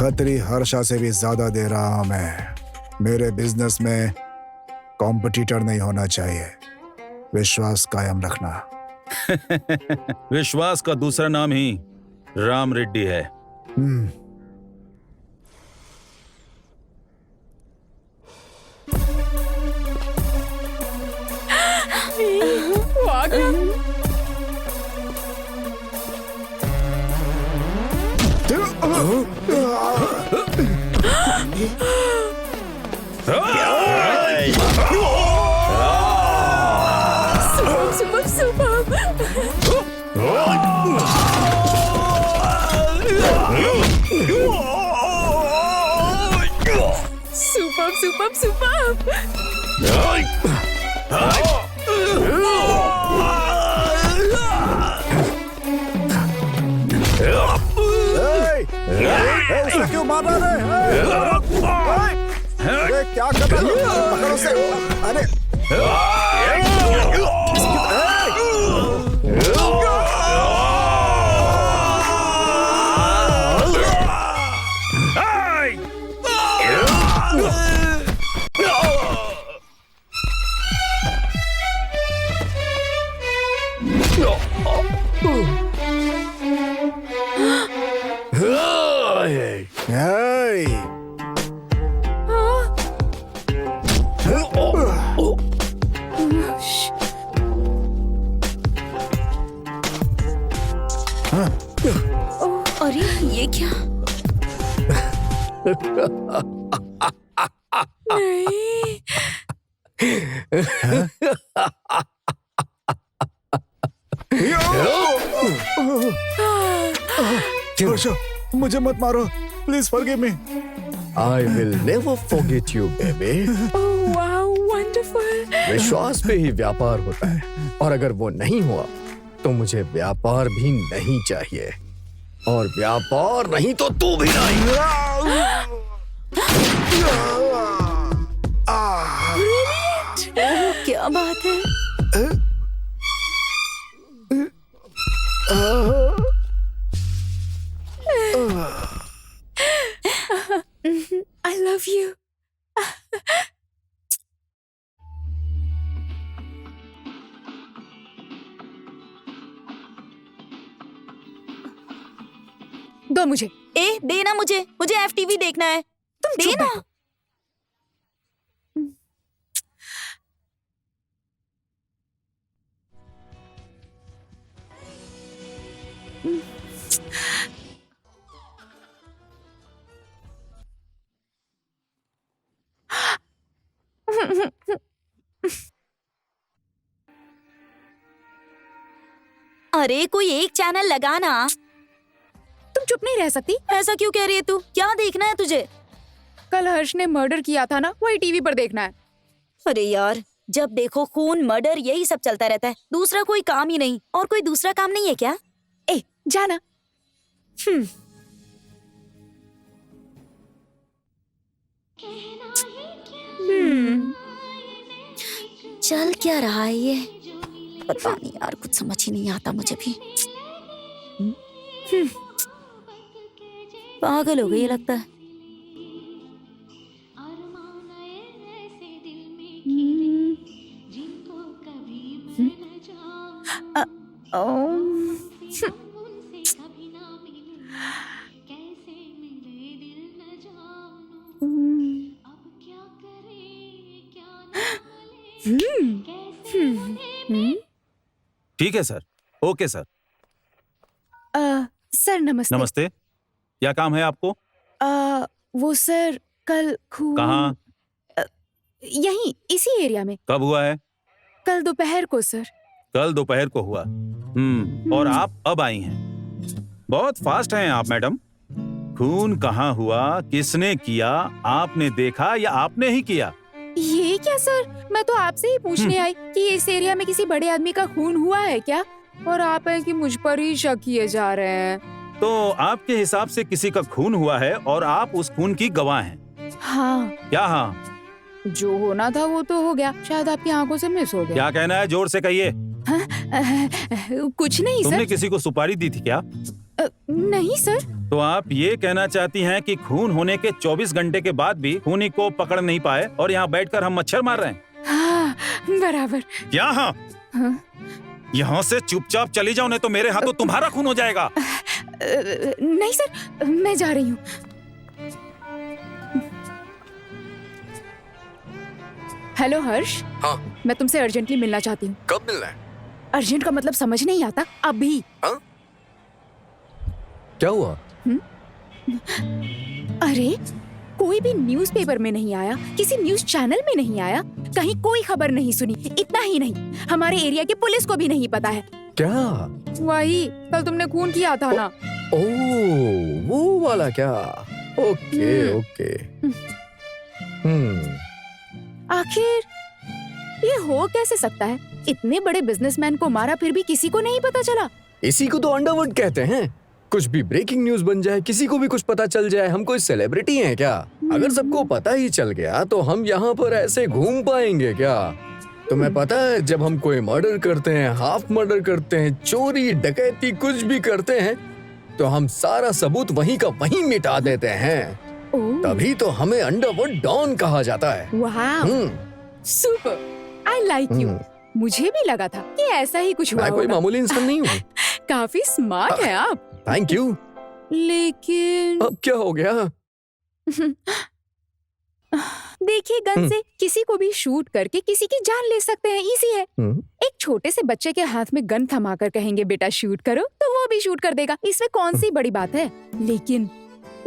खतरी हर्षा से भी ज्यादा दे रहा हूं मैं। मेरे बिजनेस में कॉम्पिटिटर नहीं होना चाहिए। विश्वास कायम रखना। विश्वास का दूसरा नाम ही राम रेड्डी है। Super super super super super. उसे क्यों मार रहा है? अरे क्या कर रहा है? पकड़ उसे। अरे अरे ये क्या? हर्षा, मुझे मत मारो, please forgive me. I will never forget you, baby. Oh wow, one wonderful. विश्वास पे ही व्यापार होता है, और अगर वो नहीं हुआ तो मुझे व्यापार भी नहीं चाहिए, और व्यापार नहीं तो तू भी नहीं। ओह, क्या बात है। I love you. दो मुझे। ए, देना मुझे FTV देखना है। तुम चुप देना। बैठो। अरे कोई एक चैनल लगाना। तुम चुप नहीं रह सकती? ऐसा क्यों कह रही है तू? क्या देखना है तुझे? कल हर्ष ने मर्डर किया था ना, वही टीवी पर देखना है। अरे यार, जब देखो खून, मर्डर, यही सब चलता रहता है। दूसरा कोई काम ही नहीं। और कोई दूसरा काम नहीं है क्या? ए, जाना। चल क्या रहा है ये? पता नहीं यार, कुछ समझ ही नहीं आता मुझे भी। पागल हो गई लगता है। ठीक है सर, ओके सर। सर नमस्ते। नमस्ते, क्या काम है आपको? वो सर कल खून कहाँ? यहीं इसी एरिया में। कब हुआ है? कल दोपहर को सर। कल दोपहर को हुआ। और आप अब आई हैं। बहुत फास्ट हैं आप मैडम। खून कहाँ हुआ, किसने किया, आपने देखा या आपने ही किया? ये क्या सर, मैं तो आपसे ही पूछने आई कि इस एरिया में किसी बड़े आदमी का खून हुआ है क्या, और आप है कि मुझ पर ही शक किए जा रहे हैं। तो आपके हिसाब से किसी का खून हुआ है और आप उस खून की गवाह हैं। हाँ। क्या हाँ? जो होना था वो तो हो गया, शायद आपकी आंखों से मिस हो गया। क्या कहना है, जोर से कहिए। कुछ नहीं तुमने सर। किसी को सुपारी दी थी क्या? नहीं सर। तो आप ये कहना चाहती हैं कि खून होने के 24 घंटे के बाद भी खूनी को पकड़ नहीं पाए और यहाँ बैठकर हम मच्छर मार रहे हैं? हाँ, बराबर। क्या हाँ? यहाँ से चुपचाप चली जाओ, नहीं तो मेरे हाथों तुम्हारा खून हो जाएगा। नहीं सर, मैं जा रही हूँ। हेलो हर्ष। हाँ। मैं तुमसे अर्जेंटली मिलना चाहती हूँ। कब मिलना है? अर्जेंट का मतलब समझ नहीं आता। अभी। हाँ? क्या हुआ? अरे कोई भी न्यूज़पेपर में नहीं आया, किसी न्यूज़ चैनल में नहीं आया, कहीं कोई खबर नहीं सुनी। इतना ही नहीं, हमारे एरिया की पुलिस को भी नहीं पता है। क्या? वही कल तुमने खून किया था ना। ओह, वो वाला क्या? Okay okay. आखिर ये हो कैसे सकता है? इतने बड़े बिजनेसमैन को मारा फिर भी किसी को नहीं पता चला। इसी को तो अंडरवर्ल्ड कहते हैं। कुछ भी ब्रेकिंग न्यूज बन जाए, किसी को भी कुछ पता चल जाए। हम कोई सेलिब्रिटी हैं क्या? अगर सबको पता ही चल गया तो हम यहाँ पर ऐसे घूम पाएंगे क्या? तुम्हें पता है, जब हम कोई मर्डर करते हैं, हाफ मर्डर करते हैं, चोरी डकैती कुछ भी करते हैं, तो हम सारा सबूत वहीं का वहीं मिटा देते हैं। तभी तो हमें अंडरवर्ल्ड डॉन कहा जाता है। वाह, सुपर, आई लाइक यू। मुझे भी लगा था कि ऐसा ही कुछ हुआ मैं कोई होगा। मामूली इंसान नहीं हूँ। काफी स्मार्ट है आप। Thank you. लेकिन अब क्या हो गया? देखिए, गन से किसी को भी शूट करके किसी की जान ले सकते हैं, इजी है। एक छोटे से बच्चे के हाथ में गन थमाकर कहेंगे बेटा शूट करो, तो वो भी शूट कर देगा। इसमें कौन सी बड़ी बात है? लेकिन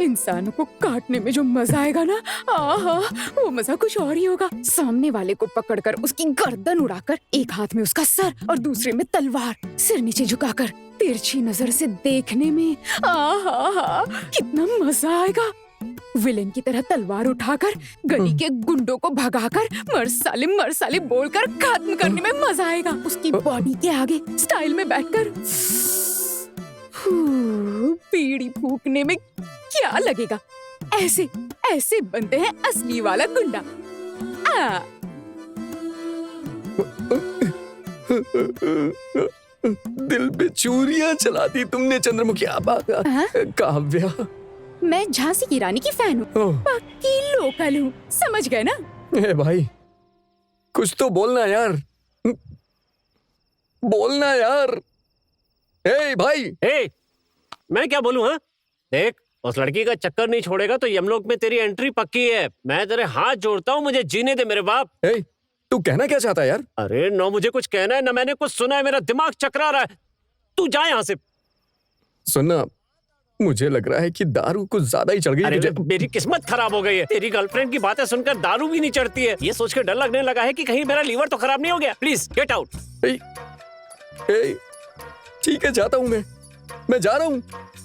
इंसानों को काटने में जो मजा आएगा ना, आहा, वो मजा कुछ और ही होगा। सामने वाले को पकड़कर उसकी गर्दन उड़ाकर, एक हाथ में उसका सर और दूसरे में तलवार, सिर नीचे झुकाकर तिरछी नजर से देखने में आहा, कितना मजा आएगा। विलेन की तरह तलवार उठाकर गली के गुंडों को भगाकर मर साले बोलकर खत्म करने में मजा आएगा। उसकी बॉडी के आगे स्टाइल में बैठकर बीड़ी फूकने में क्या लगेगा। ऐसे ऐसे बनते हैं असली वाला गुंडा। दिल पे चूरियां चला दी तुमने चंद्रमुखी आबा। काव्या, मैं झांसी की रानी की फैन हूँ, पक्की लोकल हूँ, समझ गए ना? ए भाई, कुछ तो बोलना यार, बोलना यार। ए भाई, ए, मैं क्या बोलूं? हाँ, देख, उस लड़की का चक्कर नहीं छोड़ेगा तो यमलोक में तेरी एंट्री पक्की है। मैं तेरे हाथ जोड़ता हूँ, मुझे जीने दे मेरे बाप। ए, तू कहना क्या चाहता है यार? अरे न मुझे कुछ कहना है न मैंने कुछ सुना है, मेरा दिमाग चकरा रहा है। तू जा यहाँ से। सुनना, मुझे लग रहा है कि दारू कुछ ज्यादा ही चढ़ गई अरे तुझे। मेरी किस्मत खराब हो गई है। तेरी गर्लफ्रेंड की बातें सुनकर दारू भी नहीं चढ़ती है। ये सोच के डर लगने लगा है कि कहीं मेरा लीवर तो खराब नहीं हो गया। Please get out. ठीक है, जाता हूँ मैं जा रहा हूँ।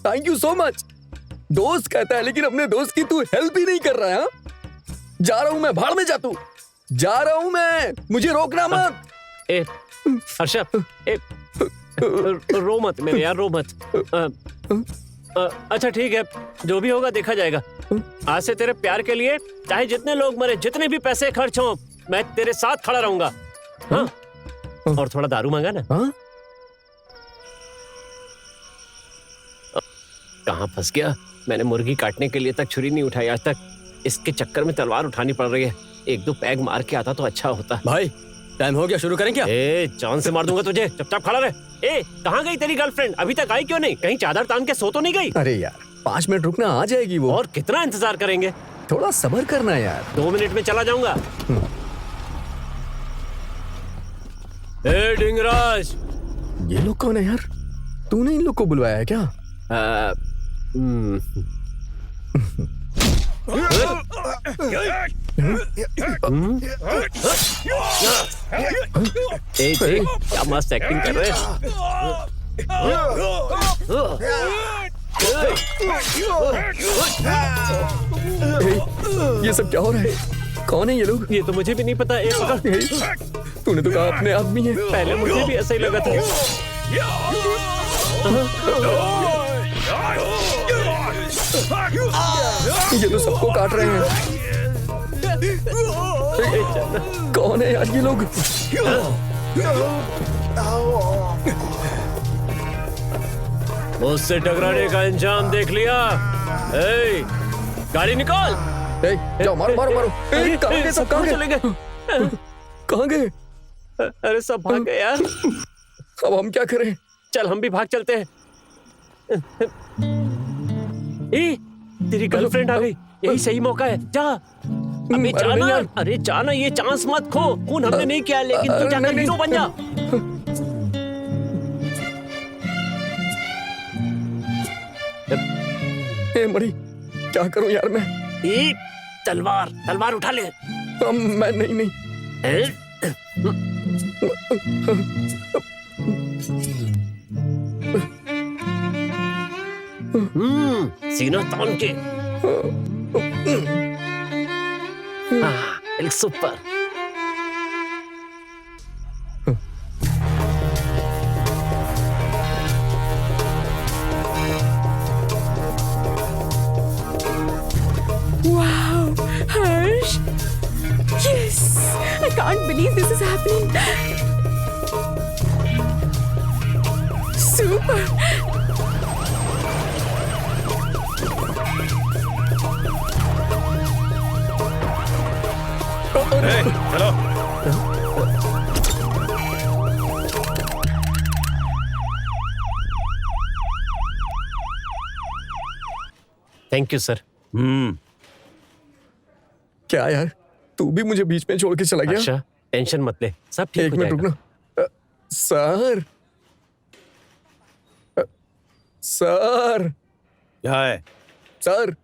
Thank you so much. दोस्त कहता है लेकिन अपने दोस्त की तू हेल्प ही नहीं कर रहा है। जा रहा हूँ मैं, भाड़ में जा तू। जा रहा हूँ मैं, मुझे रोकना मत। ए हर्षद, ए रो मत मेरे यार, रो मत। अच्छा ठीक है, जो भी होगा देखा जाएगा। आज से तेरे प्यार के लिए चाहे जितने लोग मरे, जितने भी पैसे खर्च हों, मैं तेरे साथ खड़ा रहूंगा। हाँ? और थोड़ा दारू मांगा ना। हाँ? कहाँ फंस गया? मैंने मुर्गी काटने के लिए तक छुरी नहीं उठाई आज तक। इसके चक्कर में तलवार उठानी पड़ रही है। एक दो पैग मार के आता तो अच्छा होता। भाई टाइम हो गया, शुरू करें क्या? ए, जान से मार दूंगा तुझे, चुपचाप खड़ा रहे। ए, कहाँ गई तेरी गर्लफ्रेंड? अभी तक आई क्यों नहीं? कहीं चादर तान के सो तो नहीं गई? अरे यार, 5 मिनट रुकना, आ जाएगी वो। और कितना इंतजार करेंगे? थोड़ा सब्र करना यार। 2 मिनट में चला जाऊंगा। ए डिंगराज, ये लोग कौन है यार? तूने इन लोग को बुलवाया है क्या? क्या मस्त एक्टिंग कर रहे हैं। ये सब क्या हो रहा है? कौन है ये लोग? ये तो मुझे भी नहीं पता। एक पकड़। तूने तो कहा अपने आदमी है। पहले मुझे भी ऐसा ही लगा था। ये तो सबको काट रहे हैं। कौन है यार ये लोग? मुझसे टकराने का अंजाम देख लिया। ए, गाड़ी निकाल। जाओ, मारो मारो मारो। कहाँ गए सब? कहाँ चले गए? कहाँ गए? अरे सब भाग गए यार। अब हम क्या करें? चल हम भी भाग चलते हैं। ए, तेरी गर्लफ्रेंड आ गई, यही सही मौका है। जा अबे अरे जाना। यार। अरे जाना, ये चांस मत खो। खून हमने नहीं किया, लेकिन तू जाकर हीरो बन जा। ए मरी, क्या करूं यार मैं? ए, तलवार उठा ले। मैं नहीं। ए? सीना तान के। Super. Wow, Harsh! Yes! I can't believe this is happening. Super! चलो। Thank you sir. क्या यार, तू भी मुझे बीच में छोड़ के चला गया? अच्छा, टेंशन मत ले, सब ठीक एक हो मिनट जाएगा। रुकना। सर, सर, क्या है? सर,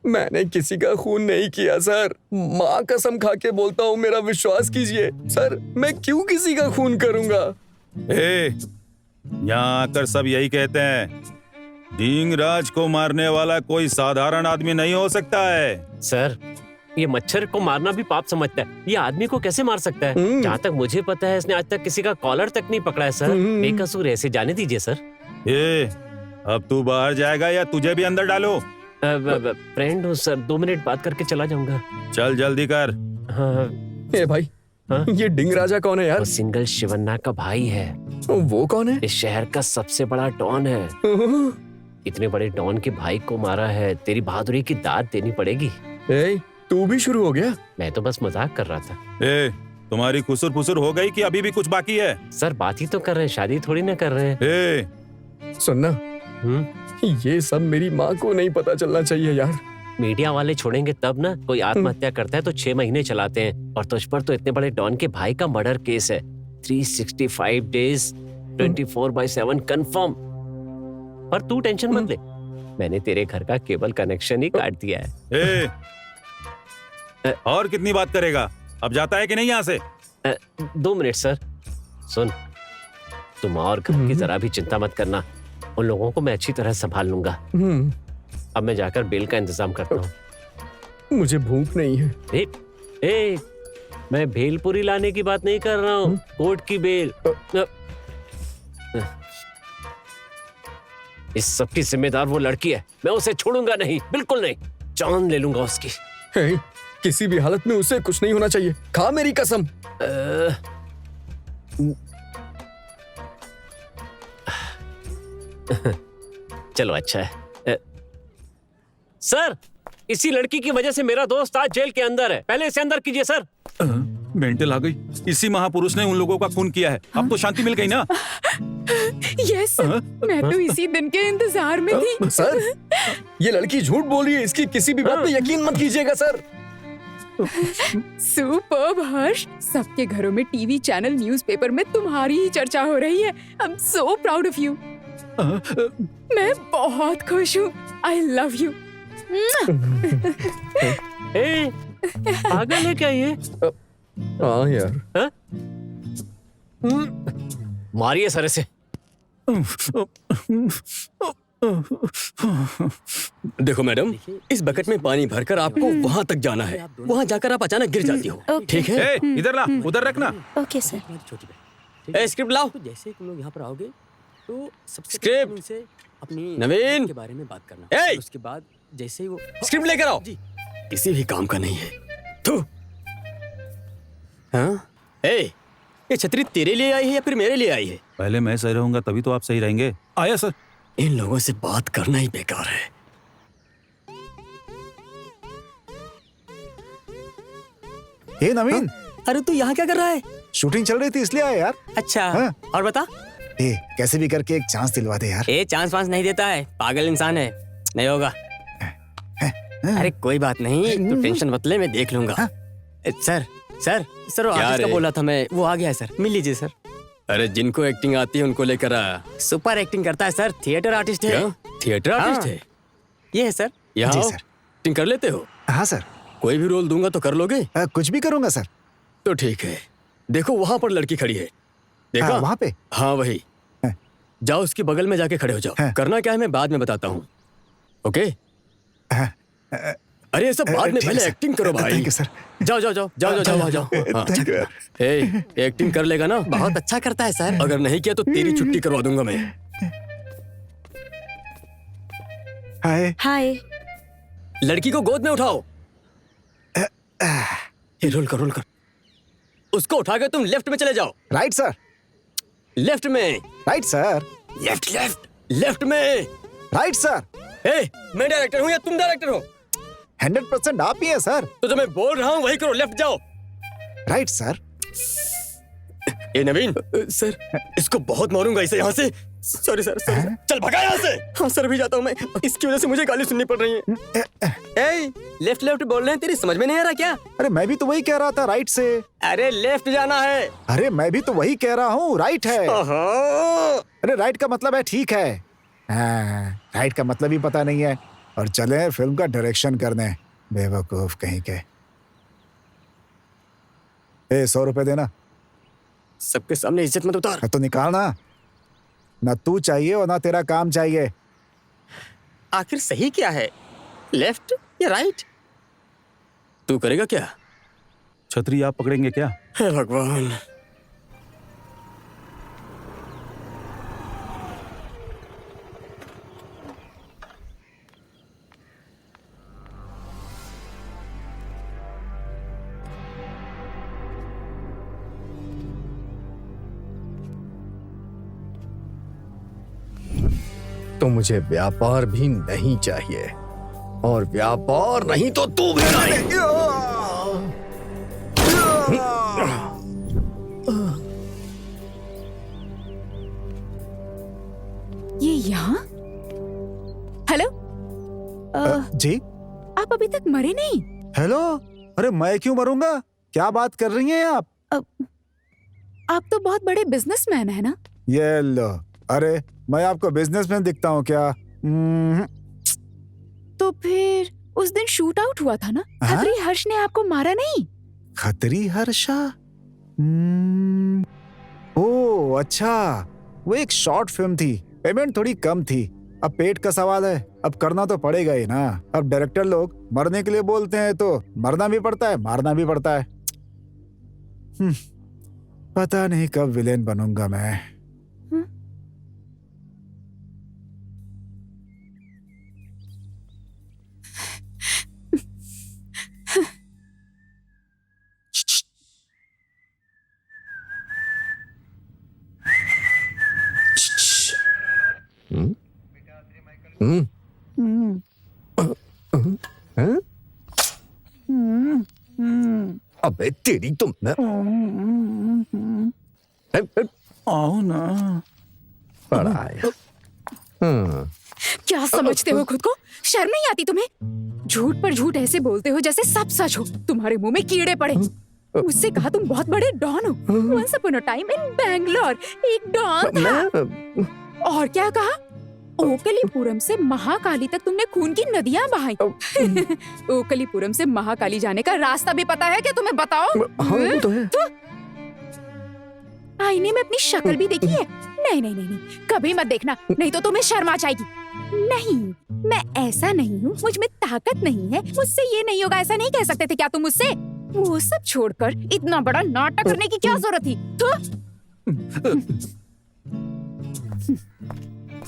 मैंने किसी का खून नहीं किया सर। माँ कसम खा के बोलता हूँ, मेरा विश्वास कीजिए सर। मैं क्यों किसी का खून करूंगा? ए, यहाँ आकर सब यही कहते हैं, ढींगराज को मारने वाला कोई साधारण आदमी नहीं हो सकता है। सर, ये मच्छर को मारना भी पाप समझता है, ये आदमी को कैसे मार सकता है? जहाँ तक मुझे पता है इसने आज तक किसी का कॉलर तक नहीं पकड़ा है सर। बेकसूर ऐसे जाने दीजिए सर। अब तू बाहर जाएगा या तुझे भी अंदर डालो? फ्रेंड हूँ सर, 2 मिनट बात करके चला जाऊंगा। चल जल्दी कर। हाँ, ए भाई, हाँ? ये डिंग राजा कौन है यार? वो सिंगल शिवन्ना का भाई है। वो कौन है? इस शहर का सबसे बड़ा डॉन है। इतने बड़े डॉन के भाई को मारा है, तेरी बहादुरी की दाद देनी पड़ेगी। ए, तू भी शुरू हो गया? मैं तो बस मजाक कर रहा था। तुम्हारी खुसुर फुसुर हो गई कि अभी भी कुछ बाकी है? सर बात ही तो कर रहे हैं, शादी थोड़ी ना कर रहे हैं। सुनना, हम्म, ये सब मेरी माँ को नहीं पता चलना चाहिए यार। मीडिया वाले छोड़ेंगे तब ना। कोई आत्महत्या करता है तो 6 महीने चलाते हैं, और तुझ पर तो इतने बड़े डॉन के भाई का मर्डर केस है। 365 डेज 24/7 कंफर्म। पर तू टेंशन मत ले, मैंने तेरे घर का केबल कनेक्शन ही काट दिया है। और कितनी बात करेगा? अब जाता है कि नहीं यहाँ से? 2 मिनट सर। सुन, तुम और घर की जरा भी चिंता मत करना, उन लोगों को मैं अच्छी तरह संभाल लूंगा। अब मैं जाकर बेल का इंतजाम करता हूँ। मुझे भूख नहीं है। ए, मैं भेलपुरी लाने की बात नहीं कर रहा हूँ, कोर्ट की बेल। इस सब की जिम्मेदार वो लड़की है, मैं उसे छोड़ूंगा नहीं, बिल्कुल नहीं। जान ले लूंगा उसकी। हे, किसी भी हालत में उसे कुछ नहीं होना चाहिए, खा मेरी कसम। चलो अच्छा है। सर, इसी लड़की की वजह से मेरा दोस्त आज जेल के अंदर है। पहले इसे अंदर कीजिए सर। मेंटल आ गई। इसी महापुरुष ने उन लोगों का खून किया है। अब तो शांति मिल गई ना? यस, मैं तो इसी दिन के इंतजार में थी। सर, ये लड़की झूठ बोल रही है, इसकी किसी भी बात पे यकीन मत कीजिएगा सर। सुपर्ब हर्ष, सबके घरों में टीवी चैनल, न्यूज़पेपर में तुम्हारी ही चर्चा हो रही है। I am so proud of you. मैं बहुत खुश हूँ। I love you. पागल है क्या ये? हाँ यार। मारिए सर इसे। देखो मैडम, इस बकेट में पानी भरकर आपको वहाँ तक जाना है। वहाँ जाकर आप अचानक गिर जाती हो, ठीक है? इधर ला, उधर रखना। Okay sir. ए, स्क्रिप्ट लाओ। तो जैसे तुम लोग यहाँ पर आओगे तो सबसे स्क्रिप्ट। पहले उनसे अपनी नवीन। के बारे में बात करना। ए! और उसके बाद जैसे ही वो स्क्रिप्ट लेकर आओ। जी। किसी भी काम का नहीं है। तू हाँ? ए, ये छतरी तेरे लिए आई है या फिर मेरे लिए आई है? पहले मैं सही रहूंगा तभी तो आप सही रहेंगे। आया सर। इन लोगों से बात करना ही बेकार है। हे नवीन, अरे तू यहाँ क्या कर रहा है? शूटिंग चल रही थी इसलिए आया यार। अच्छा, हाँ। और बता। ए, कैसे भी करके एक चांस दिलवा दे यार। ए, चांस वांस नहीं देता है, पागल इंसान है, नहीं होगा। अरे कोई बात नहीं, तू टेंशन मत ले, मैं देख लूंगा। सर सर सर, वो क्या आर्टिस्ट का रे? बोला था मैं, वो आ गया है सर, मिल लीजिए सर। अरे जिनको एक्टिंग आती है उनको लेकर आ। सुपर एक्टिंग करता है सर, थिएटर आर्टिस्ट है। क्या? थिएटर आर्टिस्ट है? ये है सर। यहाँ जी आओ। सर। एक्टिंग कर लेते हो? हाँ सर। कोई भी रोल दूंगा तो कर लोगे? कुछ भी करूंगा सर। तो ठीक है। देखो वहां पर लड़की खड़ी है, देखा? वहाँ पे? हाँ वही। हाँ। जाओ उसके बगल में जाके खड़े हो जाओ। हाँ। करना क्या है मैं बाद में बताता हूँ, ओके? हाँ, अरे ये सब बाद में, ठीक है पहले सर। एक्टिंग करो भाई। Thank you sir. जाओ जाओ जाओ जाओ जाओ जाओ जाओ। हाँ। थैंक यू यार। ए, एक्टिंग कर लेगा ना? बहुत अच्छा करता है सर। अगर नहीं किया तो तेरी छुट्टी करवा दूंगा मैं। हाय। हाय। लड़की को गोद में उठाओ। ये रोल कर। उसको उठा के तुम लेफ्ट में चले जाओ। Right sir. लेफ्ट में। Right sir. लेफ्ट में। Right sir. ए, मैं डायरेक्टर हूँ या तुम डायरेक्टर हो? 100% आप ही हैं सर। तो जो मैं बोल रहा हूँ वही करो, लेफ्ट जाओ। Right sir. ए नवीन, सर इसको बहुत मारूंगा इसे यहाँ से। सॉरी सर, चल भगा यहाँ से। हाँ सर, भी जाता हूँ मैं, इसकी वजह से मुझे गाली सुननी पड़ रही है। ए, लेफ्ट बोल रहे हैं, तेरी समझ में नहीं आ रहा क्या? अरे मैं भी तो वही कह रहा था, राइट से। अरे लेफ्ट जाना है। अरे मैं भी तो वही कह रहा हूँ, राइट है। हाँ। अरे राइट का मतलब है ठीक है। हाँ, राइट का मतलब ही पता नहीं है। और चले फिल्म का डायरेक्शन करने, बेवकूफ कहीं के। 100 रुपए देना। सबके सामने इज्जत मत उतार। तो निकालना। ना तू चाहिए और ना तेरा काम चाहिए। आखिर सही क्या है, लेफ्ट या राइट? तू करेगा क्या? छतरी आप पकड़ेंगे क्या? हे भगवान। तो मुझे व्यापार भी नहीं चाहिए, और व्यापार नहीं तो तू भी नहीं। ये यहाँ? हेलो, जी आप अभी तक मरे नहीं? हेलो। अरे मैं क्यों मरूंगा? क्या बात कर रही हैं आप? आप तो बहुत बड़े बिजनेसमैन है ना? ये लो। अरे मैं आपको बिजनेसमैन दिखता हूँ क्या? तो फिर उस दिन शूट आउट हुआ था ना, हाँ? खतरी हर्ष ने आपको मारा नहीं? खतरी हर्षा? ओह अच्छा, वो एक शॉर्ट फिल्म थी, पेमेंट थोड़ी कम थी। अब पेट का सवाल है, अब करना तो पड़ेगा ही ना। अब डायरेक्टर लोग मरने के लिए बोलते हैं तो मरना भी पड़ता है, मारना भी पड़ता है। पता नहीं कब विलेन बनूंगा मैं। अबे तेरी तो मैं आओ ना। पढ़ाया। क्या समझते हो खुद को? शर्म नहीं आती तुम्हें? झूठ पर झूठ ऐसे बोलते हो जैसे सब सच हो। तुम्हारे मुंह में कीड़े पड़े। मुझसे कहा तुम बहुत बड़े डॉन हो। Once upon a time in Bangalore, एक डॉन था। और क्या कहा? ओकलीपुरम से महाकाली तक तुमने खून की नदियां बहाई। ओकलीपुरम से महाकाली जाने का रास्ता भी पता है क्या तुम्हें? बताओ। हाँ वो तो है। आईने में अपनी शक्ल भी देखी है? नहीं नहीं नहीं नहीं, कभी मत देखना, नहीं तो तुम्हें शर्म आ जाएगी। नहीं, मैं ऐसा नहीं हूँ, मुझ में ताकत नहीं है, मुझसे ये नहीं होगा ऐसा नहीं कह सकते थे क्या तुम मुझसे? वो सब छोड़कर इतना बड़ा नाटक करने की क्या जरूरत थी?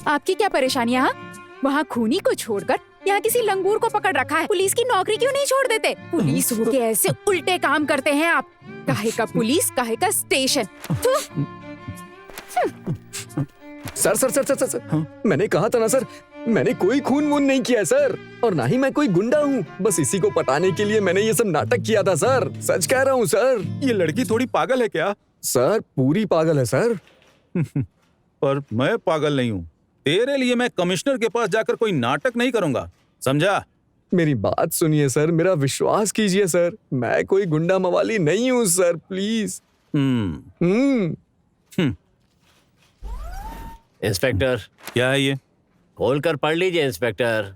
आपकी क्या परेशानी है? वहाँ खूनी को छोड़कर यहाँ किसी लंगूर को पकड़ रखा है। पुलिस की नौकरी क्यों नहीं छोड़ देते? पुलिस होके ऐसे उल्टे काम करते हैं आप। काहे का पुलिस, काहे का station. Sir sir sir sir sir, sir. मैंने कहा था ना सर, मैंने कोई खून वून नहीं किया है सर, और ना ही मैं कोई गुंडा हूँ। बस इसी को पटाने के लिए मैंने ये सब नाटक किया था सर। सच कह रहा हूँ सर। ये लड़की थोड़ी पागल है क्या? सर पूरी पागल है सर। पर मैं पागल नहीं हूँ। तेरे लिए मैं कमिश्नर के पास जाकर कोई नाटक नहीं करूंगा, समझा? मेरी बात सुनिए सर, मेरा विश्वास कीजिए सर, मैं कोई गुंडा मवाली नहीं हूँ सर, प्लीज। इंस्पेक्टर, क्या है ये? खोल कर पढ़ लीजिए इंस्पेक्टर।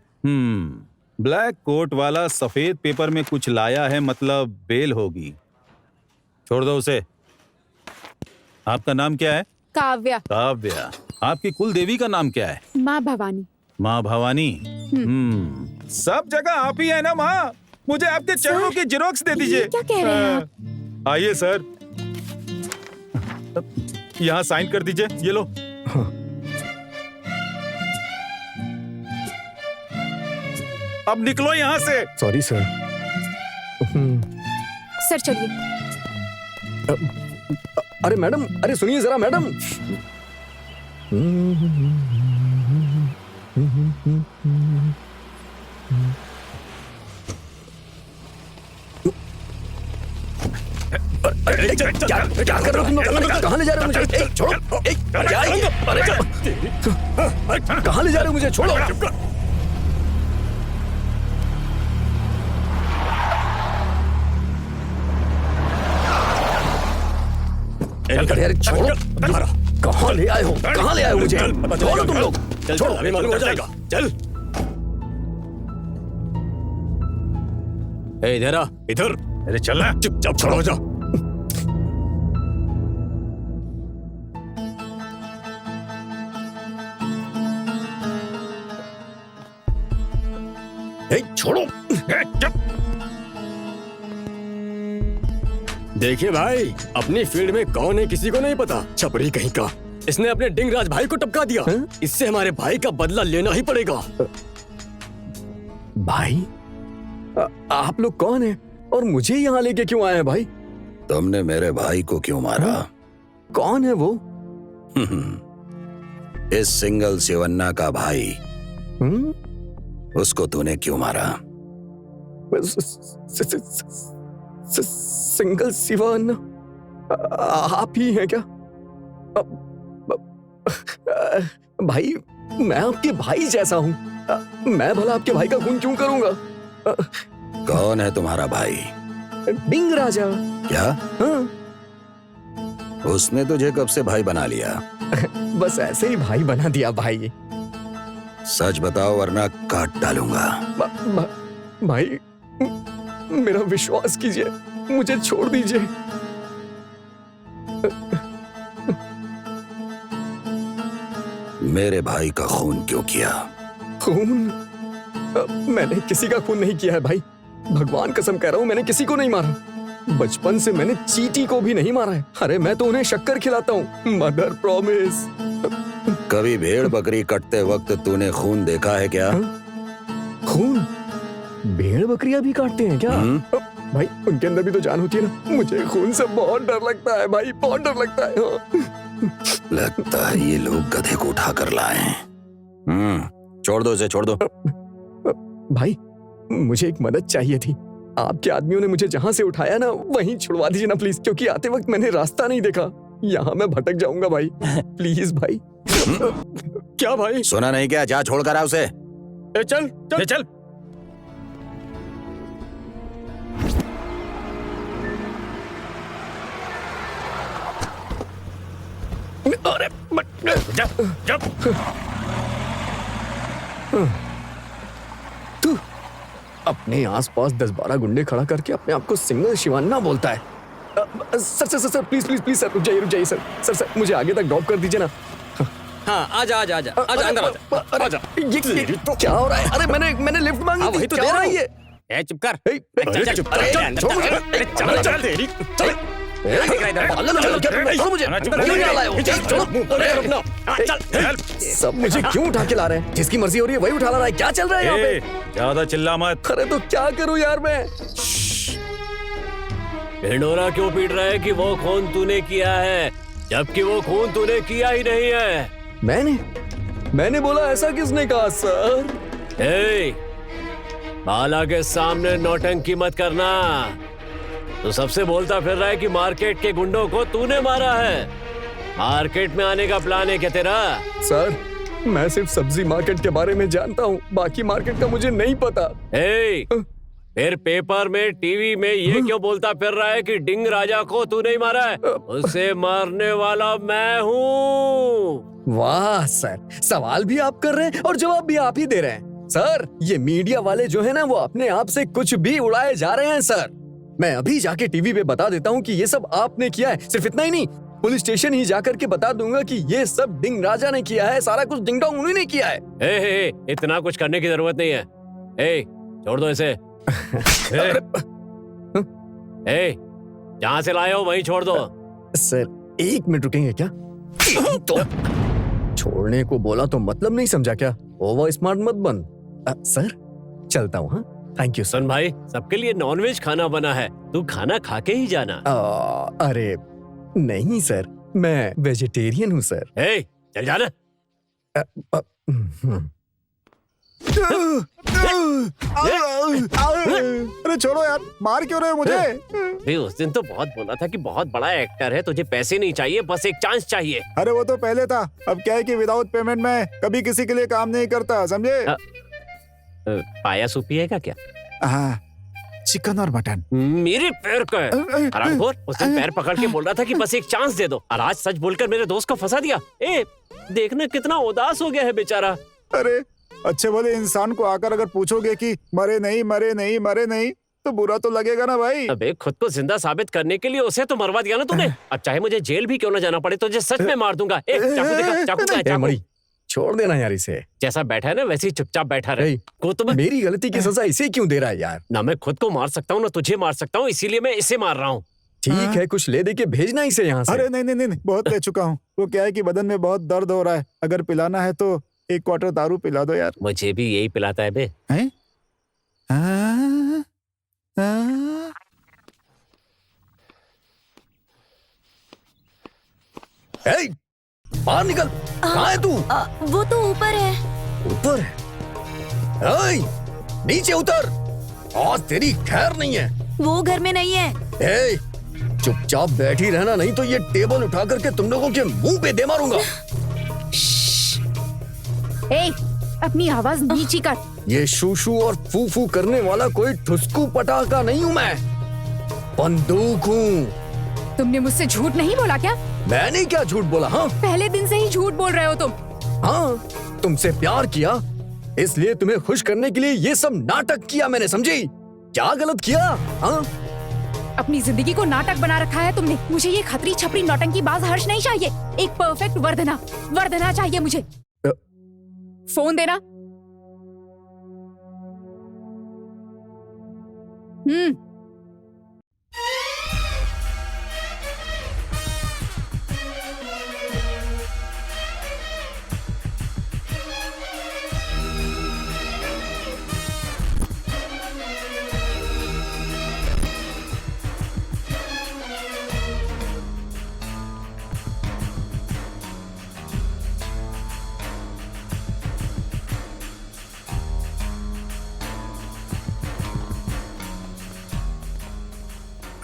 ब्लैक कोट वाला सफेद पेपर में कुछ लाया है, मतलब बेल होगी। छोड़ दो उसे। आपका नाम क्या है? काव्या। काव्या। आपकी कुल देवी का नाम क्या है? माँ भवानी। माँ भवानी। सब जगह आप ही है ना माँ? मुझे आपके चरणों की जेरोक्स दे दीजिए। क्या कह रहे हैं आप? आइए सर, यहाँ साइन कर दीजिए। ये लो। अब निकलो यहाँ से। Sorry sir. सर चलिए। अरे मैडम, अरे सुनिए जरा मैडम। क्या कर रहे हो तुम लोग? कहाँ ले जा रहे हो मुझे? छोड़ो। क्या है ये? अरे कहाँ ले जा रहे हो मुझे? छोड़ो। अरे छोड़ो। कहाँ ले आए हो? कहाँ ले आए हो मुझे? छोड़ो तुम लोग। छोड़ो, अभी मालूम हो जाएगा। चल इधर आ। इधर। अरे चल ना, चुपचाप खड़ा हो जा। छोड़ो। देखिए भाई, अपनी फील्ड में कौन है किसी को नहीं पता। छपरी कहीं का, इसने अपने डिंगराज भाई को टपका दिया। इससे हमारे भाई का बदला लेना ही पड़ेगा। भाई, आप लोग कौन हैं और मुझे यहाँ लेके क्यों आए हैं भाई? तुमने मेरे भाई को क्यों मारा? कौन है वो? इस सिंगल शिवन्ना का भाई। उसको तूने क्यों मारा? सिंगल शिवन्ना आप ही हैं क्या? भाई, मैं आपके भाई जैसा हूँ। मैं भला आपके भाई का खून क्यों करूंगा? कौन है तुम्हारा भाई? डिंग राजा। क्या? हाँ। उसने तुझे कब से भाई बना लिया? बस ऐसे ही भाई बना दिया भाई। सच बताओ वरना काट डालूंगा। भाई, मेरा विश्वास कीजिए, मुझे छोड़ दीजिए। मेरे भाई का खून क्यों किया? खून? मैंने किसी का खून नहीं किया है भाई। भगवान कसम कह रहा हूँ, मैंने किसी को नहीं मारा। बचपन से मैंने चींटी को भी नहीं मारा है। अरे मैं तो उन्हें शक्कर खिलाता हूँ। Mother promise. कभी भेड़ बकरी कटते वक्त तूने खून देखा है क्या? खून? भेड़ बकरियां भी काटते हैं क्या? भाई, उनके अंदर भी तो जान होती है ना। मुझे खून से बहुत डर लगता है भाई, बहुत डर लगता है। लगता है ये लोग गधे को उठा कर लाए हैं। छोड़ दो इसे, छोड़ दो। भाई, मुझे एक मदद चाहिए थी। आपके आदमियों ने मुझे जहां से उठाया ना, वहीं छुड़वा दीजिए ना प्लीज, क्योंकि आते वक्त मैंने रास्ता नहीं देखा। यहाँ मैं भटक जाऊंगा भाई, प्लीज भाई। क्या भाई? सुना नहीं क्या? जा छोड़ कर आ उसे। चल चल चल। अरे जब तू अपने आसपास 10-12 गुंडे खड़ा करके अपने आप को सिंगल शिवान्ना बोलता है। सर प्लीज सर, रुक जाइए सर, मुझे आगे तक ड्रॉप कर दीजिए ना। हाँ, आजा अंदर आजा। ये क्या हो रहा है? अरे मैंने लिफ्ट मांगी थी। वही तो क्या दे हो रहा रहा हूँ। है ये? चुप कर। चुप कर। छोड़ मुझे। सब मुझे क्यों उठा के ला रहे हैं? जिसकी मर्जी हो रही है वही उठा ला रहा है। क्या चल रहा है यहाँ पे? ज्यादा चिल्ला मत। अरे तो क्या करूं यार मैं? ढिंढोरा क्यों पीट रहा है कि वो खून तूने किया है, जबकि वो खून तूने किया ही नहीं है। मैंने बोला? ऐसा किसने कहा सर? बाला के सामने नौटंकी मत करना। तो सबसे बोलता फिर रहा है कि मार्केट के गुंडों को तूने मारा है। मार्केट में आने का प्लान है क्या तेरा? सर, मैं सिर्फ सब्जी मार्केट के बारे में जानता हूँ, बाकी मार्केट का मुझे नहीं पता। फिर पेपर में, टीवी में ये क्यों बोलता फिर रहा है कि डिंग राजा को तू नहीं मारा है? उसे मारने वाला मैं हूँ। वाह सर, सवाल भी आप कर रहे हैं और जवाब भी आप ही दे रहे हैं। सर, ये मीडिया वाले जो है ना, वो अपने आप से कुछ भी उड़ाए जा रहे हैं सर। मैं अभी जाके टीवी पे बता देता हूँ कि ये सब आपने किया है। सिर्फ इतना ही नहीं, पुलिस स्टेशन ही जाकर के बता दूंगा कि ये सब डिंग राजा ने किया है। सारा कुछ डिंग डोंग उन्हीं ने किया है। इतना कुछ करने की जरूरत नहीं है। छोड़ दो इसे। जहाँ से लाए हो वहीं छोड़ दो। सर, 1 मिनट रुकेंगे क्या? तो छोड़ने को बोला तो मतलब नहीं समझा क्या? ओवर स्मार्ट मत बन। सर, चलता हूँ। हाँ, थैंक यू। सुन भाई, सबके लिए नॉनवेज खाना बना है, तू खाना खा के ही जाना। अरे नहीं सर, मैं वेजिटेरियन हूँ सर। चल जाना। अरे छोड़ो यार, मार क्यों रहे हो मुझे? भाई, उस दिन तो बहुत बोला था कि बहुत बड़ा एक्टर है, तुझे पैसे नहीं चाहिए, बस एक चांस चाहिए। अरे वो तो पहले था, अब क्या है कि विदाउट पेमेंट में कभी किसी के लिए काम नहीं करता, समझे? पाया सूप पिएगा क्या? हाँ, चिकन और मटन। मेरे पैर का हरामखोर, उस दिन पैर पकड़ के बोल रहा था कि बस एक चांस दे दो, और आज सच बोलकर मेरे दोस्त को फंसा दिया। देखना कितना उदास हो गया है बेचारा। अरे अच्छे भले इंसान को आकर अगर पूछोगे कि मरे नहीं तो बुरा तो लगेगा ना भाई। अबे, खुद को जिंदा साबित करने के लिए उसे तो मरवा दिया ना तूने। अब चाहे मुझे जेल भी क्यों ना जाना पड़े, तुझे सच में मार दूंगा। चाकू दिखा, चाकू। मणि, छोड़ देना यार इसे। जैसा बैठा है ना वैसे ही चुपचाप बैठा रहे। ए, को तो मैं मेरी गलती की सजा इसे क्यों दे रहा है यार? ना मैं खुद को मार सकता हूँ ना तुझे मार सकता हूँ, इसीलिए मैं इसे मार रहा हूँ। ठीक है, कुछ ले दे के भेजना इसे यहाँ से। अरे नहीं नहीं नहीं, बहुत ले चुका हूँ। वो क्या है कि बदन में बहुत दर्द हो रहा है, अगर पिलाना है तो 1 क्वार्टर दारू पिला दो यार। मुझे भी यही पिलाता है बे। हैं? हाँ? हाँ? ए, बाहर निकल। कहाँ है तू? वो तो ऊपर है। ऊपर है? ए, नीचे उतर। आज तेरी खैर नहीं है। वो घर में नहीं है। ए, चुपचाप बैठी रहना, नहीं तो ये टेबल उठा करके तुम लोगों के मुंह पे दे मारूंगा। ए, अपनी आवाज नीची कर। ये शूशू और फूफू करने वाला कोई ठुसकू पटाखा नहीं हूँ मैं, बंदूक हूँ। तुमने मुझसे झूठ नहीं बोला क्या? मैंने क्या झूठ बोला? हाँ पहले दिन से ही झूठ बोल रहे हो तुम। हाँ, तुमसे प्यार किया इसलिए तुम्हें खुश करने के लिए ये सब नाटक किया मैंने, समझी? क्या गलत किया? हाँ, अपनी जिंदगी को नाटक बना रखा है तुमने। मुझे ये खतरी छपरी नौटंकी बाज हर्ष नहीं चाहिए, एक परफेक्ट वर्धना चाहिए मुझे। फोन देना।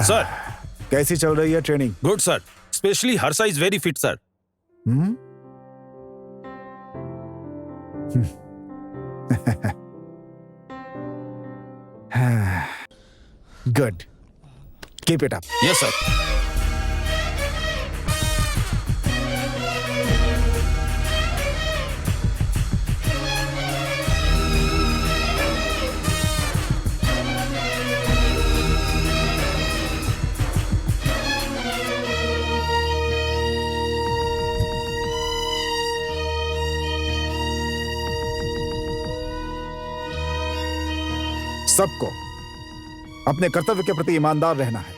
सर, कैसी चल रही है training? Good sir, specially Harsha is very fit sir. Good, keep it up. Yes sir. सबको अपने कर्तव्य के प्रति ईमानदार रहना है।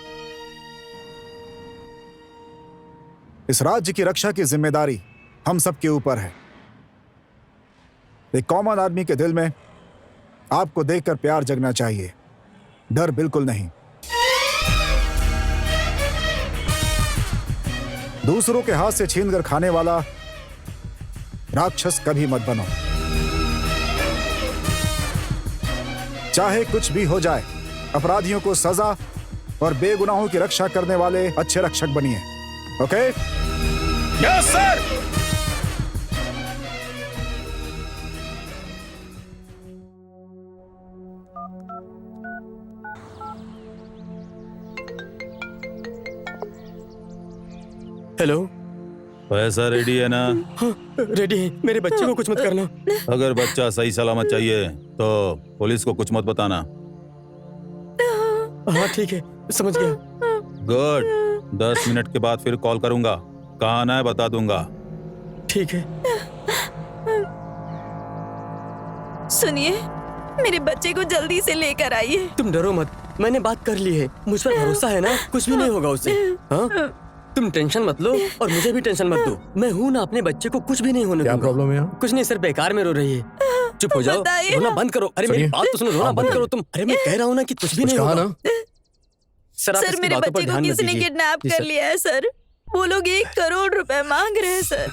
इस राज्य की रक्षा की जिम्मेदारी हम सबके ऊपर है। एक कॉमन आदमी के दिल में आपको देखकर प्यार जगना चाहिए, डर बिल्कुल नहीं। दूसरों के हाथ से छीनकर खाने वाला राक्षस कभी मत बनो। चाहे कुछ भी हो जाए, अपराधियों को सजा और बेगुनाहों की रक्षा करने वाले अच्छे रक्षक बनिए। ओके? Yes sir. हेलो, पैसा रेडी है ना? हाँ रेडी है। मेरे बच्चे को कुछ मत करना। अगर बच्चा सही सलामत चाहिए तो पुलिस को कुछ मत बताना। हाँ ठीक है, समझ गया। गुड, 10 मिनट के बाद फिर कॉल करूंगा। कहाँ आना है बता दूंगा। ठीक है। सुनिए, मेरे बच्चे को जल्दी से लेकर आइए। तुम डरो मत, मैंने बात कर ली है। मुझ पर भरोसा है ना, कुछ भी नहीं होगा उससे। हाँ, तुम टेंशन मत लो और मुझे भी टेंशन मत दो। मैं हूँ ना, अपने बच्चे को कुछ भी नहीं होने दूंगा। क्या प्रॉब्लम है यहाँ? कुछ नहीं सर, बेकार में रो रही है। चुप हो जाओ, बताइए रोना ना। बंद करो। अरे मेरी बात तो सुनो, रोना बंद करो तुम। अरे मैं कह रहा हूँ ना कि कुछ भी नहीं कहा होगा। ना? सर आप सर, इसकी मेरे बातों पर बच्चे को ध्यान मत किसी ने दीजिए। किडनैप जी, कर सर। लिया है सर। वो लोग 1 करोड़ रुपए मांग रहे हैं सर।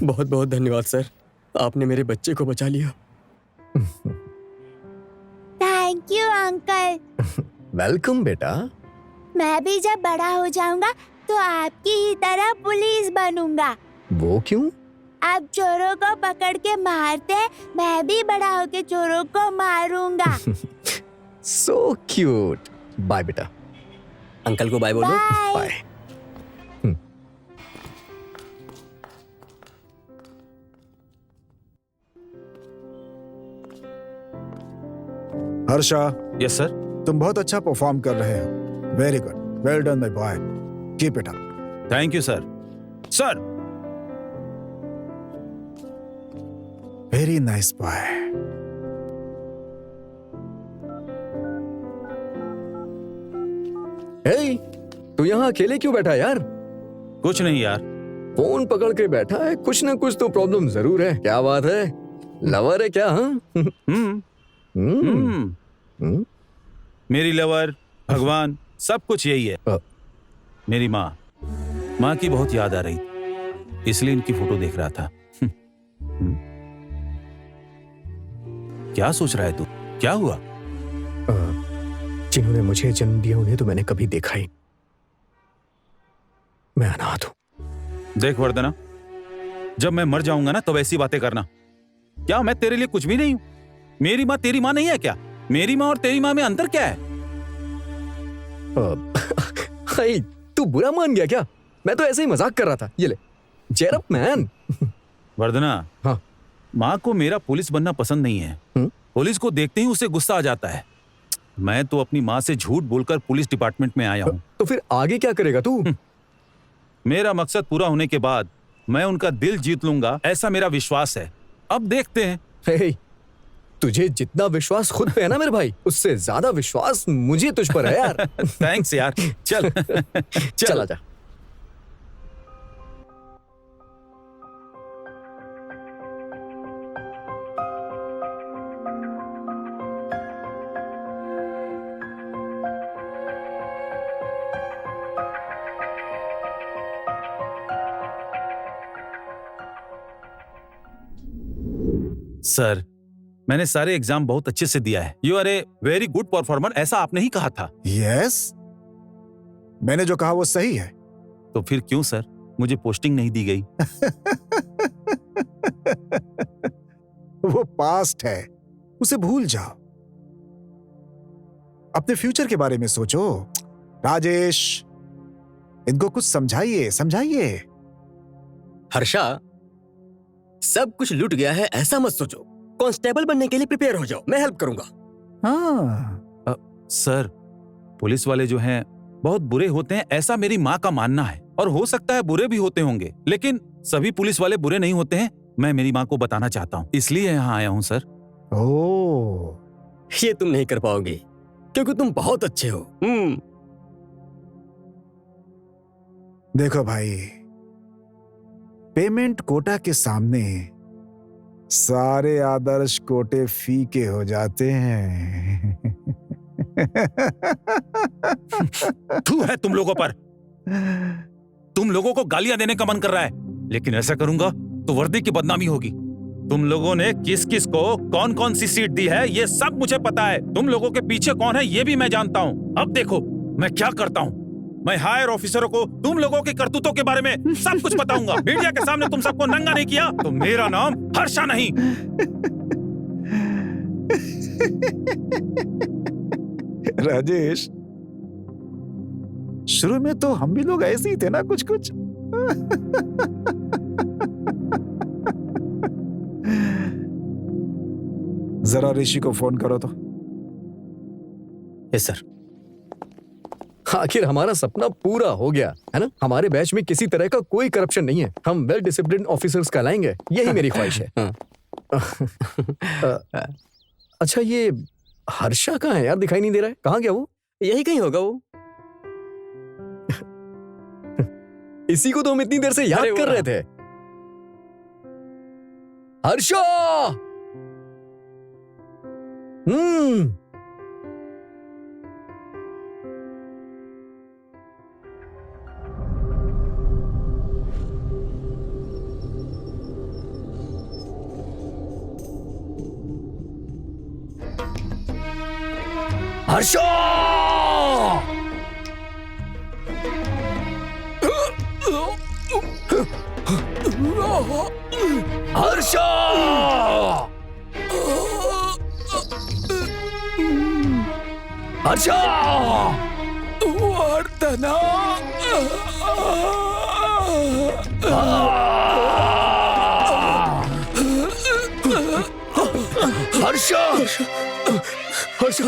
बहुत बहुत धन्यवाद सर, आपने मेरे बच्चे को बचा लिया। Thank you uncle. वेलकम बेटा। मैं भी जब बड़ा हो जाऊंगा तो आपकी ही तरह पुलिस बनूंगा। वो क्यों? आप चोरों को पकड़ के मारते हैं, मैं भी बड़ा होके चोरों को मारूंगा। So cute. बाय बेटा। अंकल को बाय बोलो। Bye. Bye. Harsha, yes sir. तुम बहुत अच्छा परफॉर्म कर रहे हो। Very good, well done my boy, keep it up. Thank you sir. Sir, very nice boy. Hey, तू यहाँ अकेले क्यों बैठा है यार? कुछ नहीं यार। फोन पकड़ के बैठा है, कुछ ना कुछ तो प्रॉब्लम जरूर है। क्या बात है? लवर है क्या? हाँ? मेरी लवर, भगवान, सब कुछ यही है। मेरी माँ की बहुत याद आ रही, इसलिए इनकी फोटो देख रहा था। क्या सोच रहा है तू? क्या हुआ? जिन्होंने मुझे जन्म दिया उन्हें तो मैंने कभी देखा ही। मैं अनाथ हूं। देख वर्धना, जब मैं मर जाऊंगा ना तब ऐसी बातें करना। क्या मैं तेरे लिए कुछ भी नहीं हूं? मेरी माँ तेरी माँ नहीं है क्या? मेरी माँ और तेरी माँ में अंतर क्या है? तू बुरा मान गया क्या? मैं तो ऐसे ही मजाक कर रहा था। ये ले, cheer up मैन। वर्धना, हाँ। माँ को मेरा पुलिस बनना पसंद नहीं है। पुलिस को देखते ही उसे गुस्सा आ जाता है। मैं तो अपनी माँ से झूठ बोलकर पुलिस डिपार्टमेंट में आया हूँ। तो फिर आगे क्या करेगा तू? मेरा मकसद पूरा होने के बाद मैं उनका दिल जीत लूंगा, ऐसा मेरा विश्वास है। अब देखते हैं। हे, तुझे जितना विश्वास खुद पे है ना मेरे भाई, उससे ज्यादा विश्वास मुझे तुझ पर है यार। थैंक्स यार। चल चल आजा। सर, मैंने सारे एग्जाम बहुत अच्छे से दिया है। You are a very good performer, ऐसा आपने ही कहा था। यस, मैंने जो कहा वो सही है। तो फिर क्यों सर मुझे पोस्टिंग नहीं दी गई? वो पास्ट है, उसे भूल जाओ। अपने फ्यूचर के बारे में सोचो। राजेश, इनको कुछ समझाइए समझाइए। हर्षा, सब कुछ लूट गया है ऐसा मत सोचो। कांस्टेबल बनने के लिए प्रिपेयर हो जाओ, मैं हेल्प करूंगा। हाँ, सर, पुलिस वाले जो हैं बहुत बुरे होते हैं ऐसा मेरी माँ का मानना है, और हो सकता है बुरे भी होते होंगे, लेकिन सभी पुलिस वाले बुरे नहीं होते हैं। मैं मेरी माँ को बताना चाहता हूँ, इसलिए यहाँ आया हूँ सर। ये तुम नहीं कर पाओगे क्योंकि तुम बहुत अच्छे हो। देखो भाई, पेमेंट कोटा के सामने सारे आदर्श कोटे फीके हो जाते हैं। थू है तुम लोगों पर। तुम लोगों को गालियां देने का मन कर रहा है, लेकिन ऐसा करूंगा तो वर्दी की बदनामी होगी। तुम लोगों ने किस किस को कौन कौन सी सीट दी है ये सब मुझे पता है। तुम लोगों के पीछे कौन है ये भी मैं जानता हूँ। अब देखो मैं क्या करता हूँ। मैं हायर ऑफिसरों को तुम लोगों की करतूतों के बारे में सब कुछ बताऊंगा। मीडिया के सामने तुम सबको नंगा नहीं किया तो मेरा नाम हर्षा नहीं। राजेश, शुरू में तो हम भी लोग ऐसे ही थे ना, कुछ कुछ। जरा ऋषि को फोन करो तो। Yes sir. आखिर हमारा सपना पूरा हो गया है ना। हमारे बैच में किसी तरह का कोई करप्शन नहीं है। हम वेल डिसिप्लिन ऑफिसर्स कहलाएंगे, यही मेरी ख्वाहिश है। अच्छा, ये हर्षा कहाँ है यार? दिखाई नहीं दे रहा है। कहाँ गया वो? यही कहीं होगा वो। इसी को तो हम इतनी देर से याद कर रहे थे। हर्षा! हर्षा! हर्षा! हर्षा! वर्धना! हर्षा! हर्षा!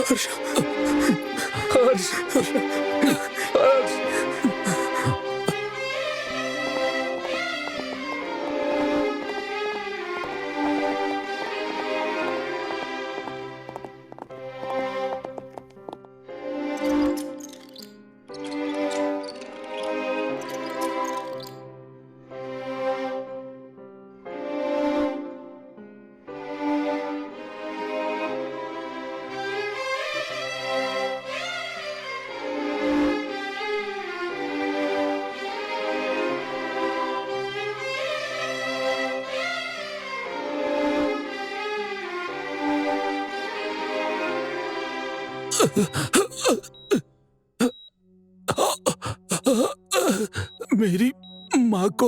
मेरी माँ को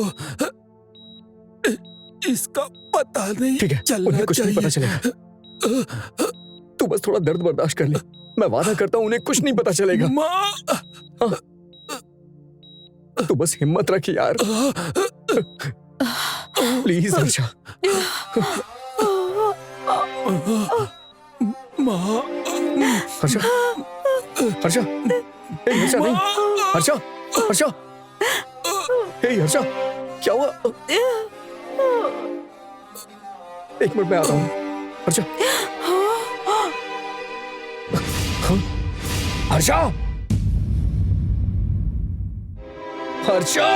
इसका पता नहीं ठीक है, उन्हें कुछ नहीं पता चलेगा। तू बस थोड़ा दर्द बर्दाश्त कर ले। मैं वादा करता हूँ उन्हें कुछ नहीं पता चलेगा। माँ, तू बस हिम्मत रख यार। प्लीज हर्षा। माँ, हर्षा, हर्षा, हे हर्षा नहीं, हर्षा, हर्षा, हे हर्षा, क्या हुआ? एक मिनट में आता हूँ। हर्षा, हर्षा, हर्षा!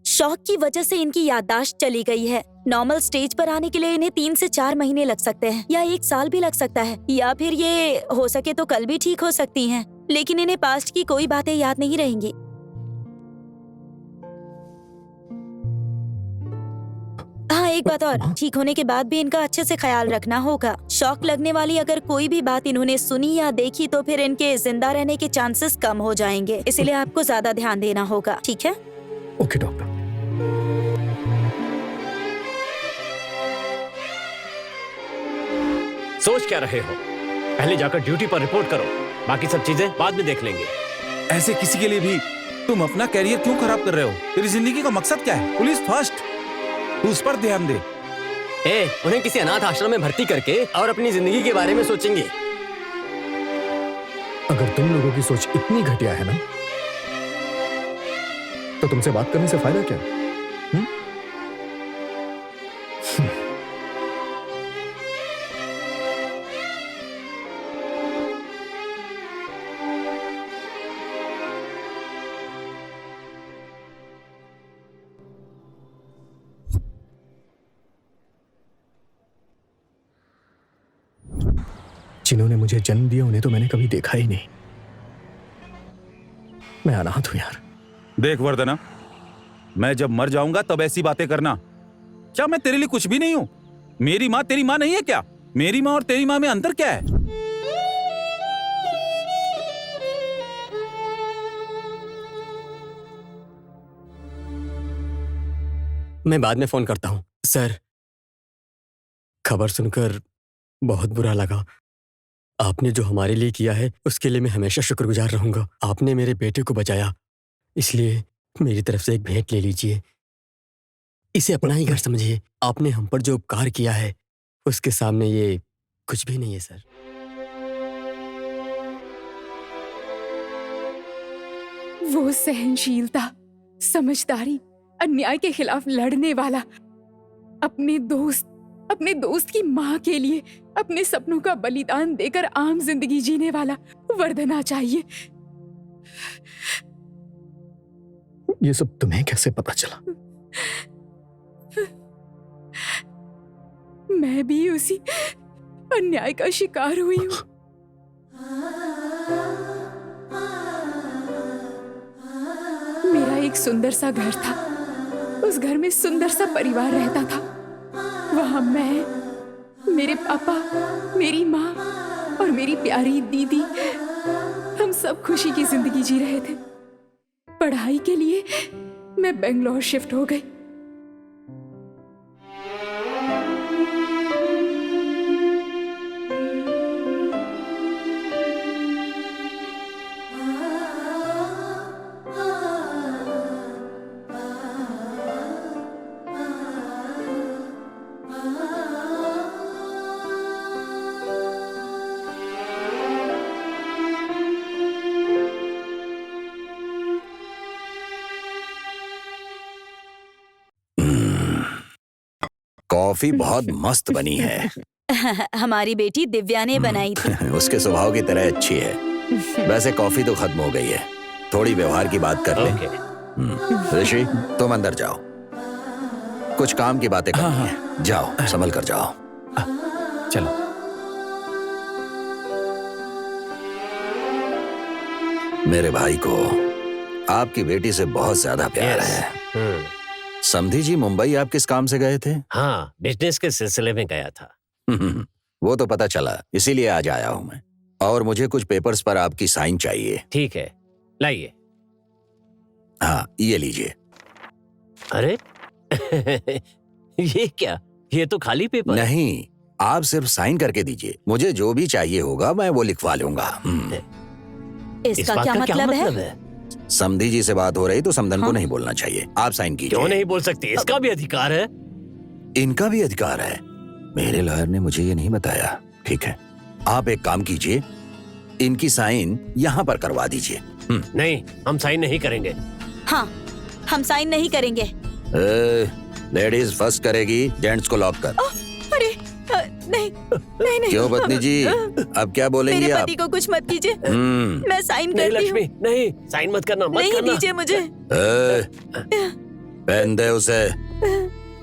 शौक की वजह से इनकी याददाश्त चली गई है। नॉर्मल स्टेज पर आने के लिए इन्हें 3 से 4 महीने लग सकते हैं, या 1 साल भी लग सकता है, या फिर ये हो सके तो कल भी ठीक हो सकती हैं। लेकिन इन्हें पास्ट की कोई बातें याद नहीं रहेंगी। हाँ, एक बात और, ठीक होने के बाद भी इनका अच्छे से ख्याल रखना होगा। शॉक लगने वाली अगर कोई भी बात इन्होंने सुनी या देखी तो फिर इनके जिंदा रहने के चांसेस कम हो जाएंगे, इसलिए आपको ज्यादा ध्यान देना होगा, ठीक है? Okay doctor. सोच क्या रहे हो? पहले जाकर ड्यूटी पर रिपोर्ट करो, बाकी सब चीजें बाद में देख लेंगे। ऐसे किसी के लिए भी तुम अपना कैरियर क्यों खराब कर रहे हो? तेरी जिंदगी का मकसद क्या है? पुलिस फर्स्ट, तू उस पर ध्यान दे। उन्हें किसी अनाथ आश्रम में भर्ती करके और अपनी जिंदगी के बारे में सोचेंगे। अगर तुम लोगों की सोच इतनी घटिया है ना, तो तुमसे बात करने से फायदा क्या? जिन्होंने मुझे जन्म दिया उन्हें तो मैंने कभी देखा ही नहीं। मैं अनाथ हूं यार। देख वर्धना, मैं जब मर जाऊंगा तब ऐसी बातें करना। क्या मैं तेरे लिए कुछ भी नहीं हूं? मेरी माँ तेरी माँ नहीं है क्या? मेरी माँ और तेरी माँ में अंतर क्या है? मैं बाद में फोन करता हूँ। सर, खबर सुनकर बहुत बुरा लगा। आपने जो हमारे लिए किया है उसके लिए मैं हमेशा शुक्रगुजार रहूंगा। आपने मेरे बेटे को बचाया, इसलिए मेरी तरफ से एक भेंट ले लीजिए। इसे अपना ही घर समझिए। आपने हम पर जो उपकार किया है उसके सामने ये कुछ भी नहीं है सर। वो सहनशीलता, समझदारी, अन्याय के खिलाफ लड़ने वाला, अपने दोस्त की माँ के लिए अपने सपनों का बलिदान देकर आम जिंदगी जीने वाला वर्धना चाहिए। ये सब तुम्हें कैसे पता चला? मैं भी उसी अन्याय का शिकार हुई हूँ। मेरा एक सुंदर सा घर था, उस घर में सुंदर सा परिवार रहता था। वहां मैं, मेरे पापा, मेरी माँ और मेरी प्यारी दीदी, हम सब खुशी की जिंदगी जी रहे थे। पढ़ाई के लिए मैं बेंगलोर शिफ्ट हो गई। कॉफी बहुत मस्त बनी है। हमारी बेटी दिव्या ने बनाई थी। उसके स्वभाव की तरह अच्छी है। वैसे कॉफी तो खत्म हो गई है, थोड़ी व्यवहार की बात कर ले। ऋषि, तुम अंदर जाओ, कुछ काम की बातें करनी है। जाओ, संभल कर जाओ। चलो। मेरे भाई को आपकी बेटी से बहुत ज्यादा प्यार है। समधी जी, मुंबई आप किस काम से गए थे? हाँ, बिजनेस के सिलसिले में गया था। वो तो पता चला, इसीलिए आज आया हूं मैं। और मुझे कुछ पेपर्स पर आपकी साइन चाहिए। ठीक है, लाइए। हाँ, ये लीजिए। अरे ये क्या? ये तो खाली पेपर। नहीं, आप सिर्फ साइन करके दीजिए। मुझे जो भी चाहिए होगा मैं वो लिखवा लूंगा। इसका क्या मतलब है? समधी जी से बात हो रही तो समधन को नहीं बोलना चाहिए। आप साइन कीजिए। क्यों नहीं बोल सकती? इसका भी अधिकार है। इनका भी अधिकार है। मेरे लॉयर ने मुझे ये नहीं बताया। ठीक है, आप एक काम कीजिए, इनकी साइन यहाँ पर करवा दीजिए। नहीं, हम साइन नहीं करेंगे। हाँ, हम साइन नहीं करेंगे। लेडीज फर्स्ट करेगी, जेंट्स को लॉक कर। अरे नहीं नहीं नहीं। क्यों पत्नी जी, अब क्या बोलेंगी मेरे आप? पति को कुछ मत कीजिए। मैं साइन नहीं करती हूँ। लक्ष्मी, नहीं, साइन मत करना, मत नहीं करना। दीजिए मुझे। पहन दे उसे।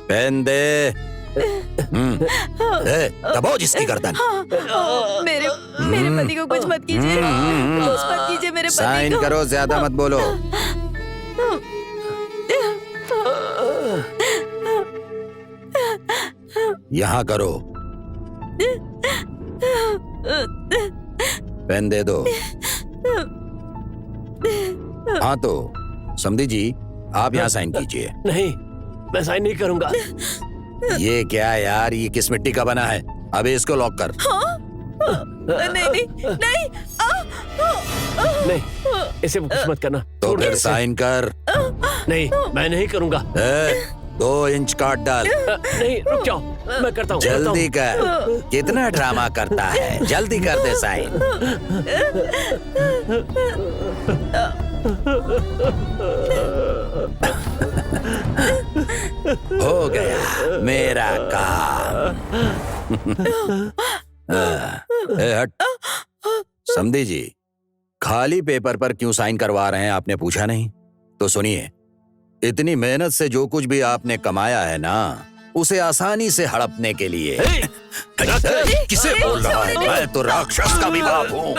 पेन दे। दबाओ जिसकी गर्दन। मेरे पति को कुछ मत कीजिए, कुछ मत कीजिए मेरे पति को। साइन करो, ज्यादा मत बोलो। यहाँ करो। पेन दे दो। हाँ तो समधी जी, आप यहाँ साइन कीजिए। नहीं, मैं साइन नहीं करूंगा। ये क्या यार, ये किस मिट्टी का बना है? अबे इसको लॉक कर। नहीं नहीं नहीं, नहीं, इसे कुछ मत करना। तो फिर साइन कर। नहीं, मैं नहीं करूंगा। 2 इंच काट डाल। नहीं, रुक जाओ, मैं करता हूँ। जल्दी कर। कितना ड्रामा करता है, जल्दी कर दे साइन। हो गया मेरा काम। हट। समधी जी, खाली पेपर पर क्यों साइन करवा रहे हैं, आपने पूछा नहीं? तो सुनिए, इतनी मेहनत से जो कुछ भी आपने कमाया है ना, उसे आसानी से हड़पने के लिए। किसे बोल रहा है? मैं तो राक्षस का भी बाप हूँ।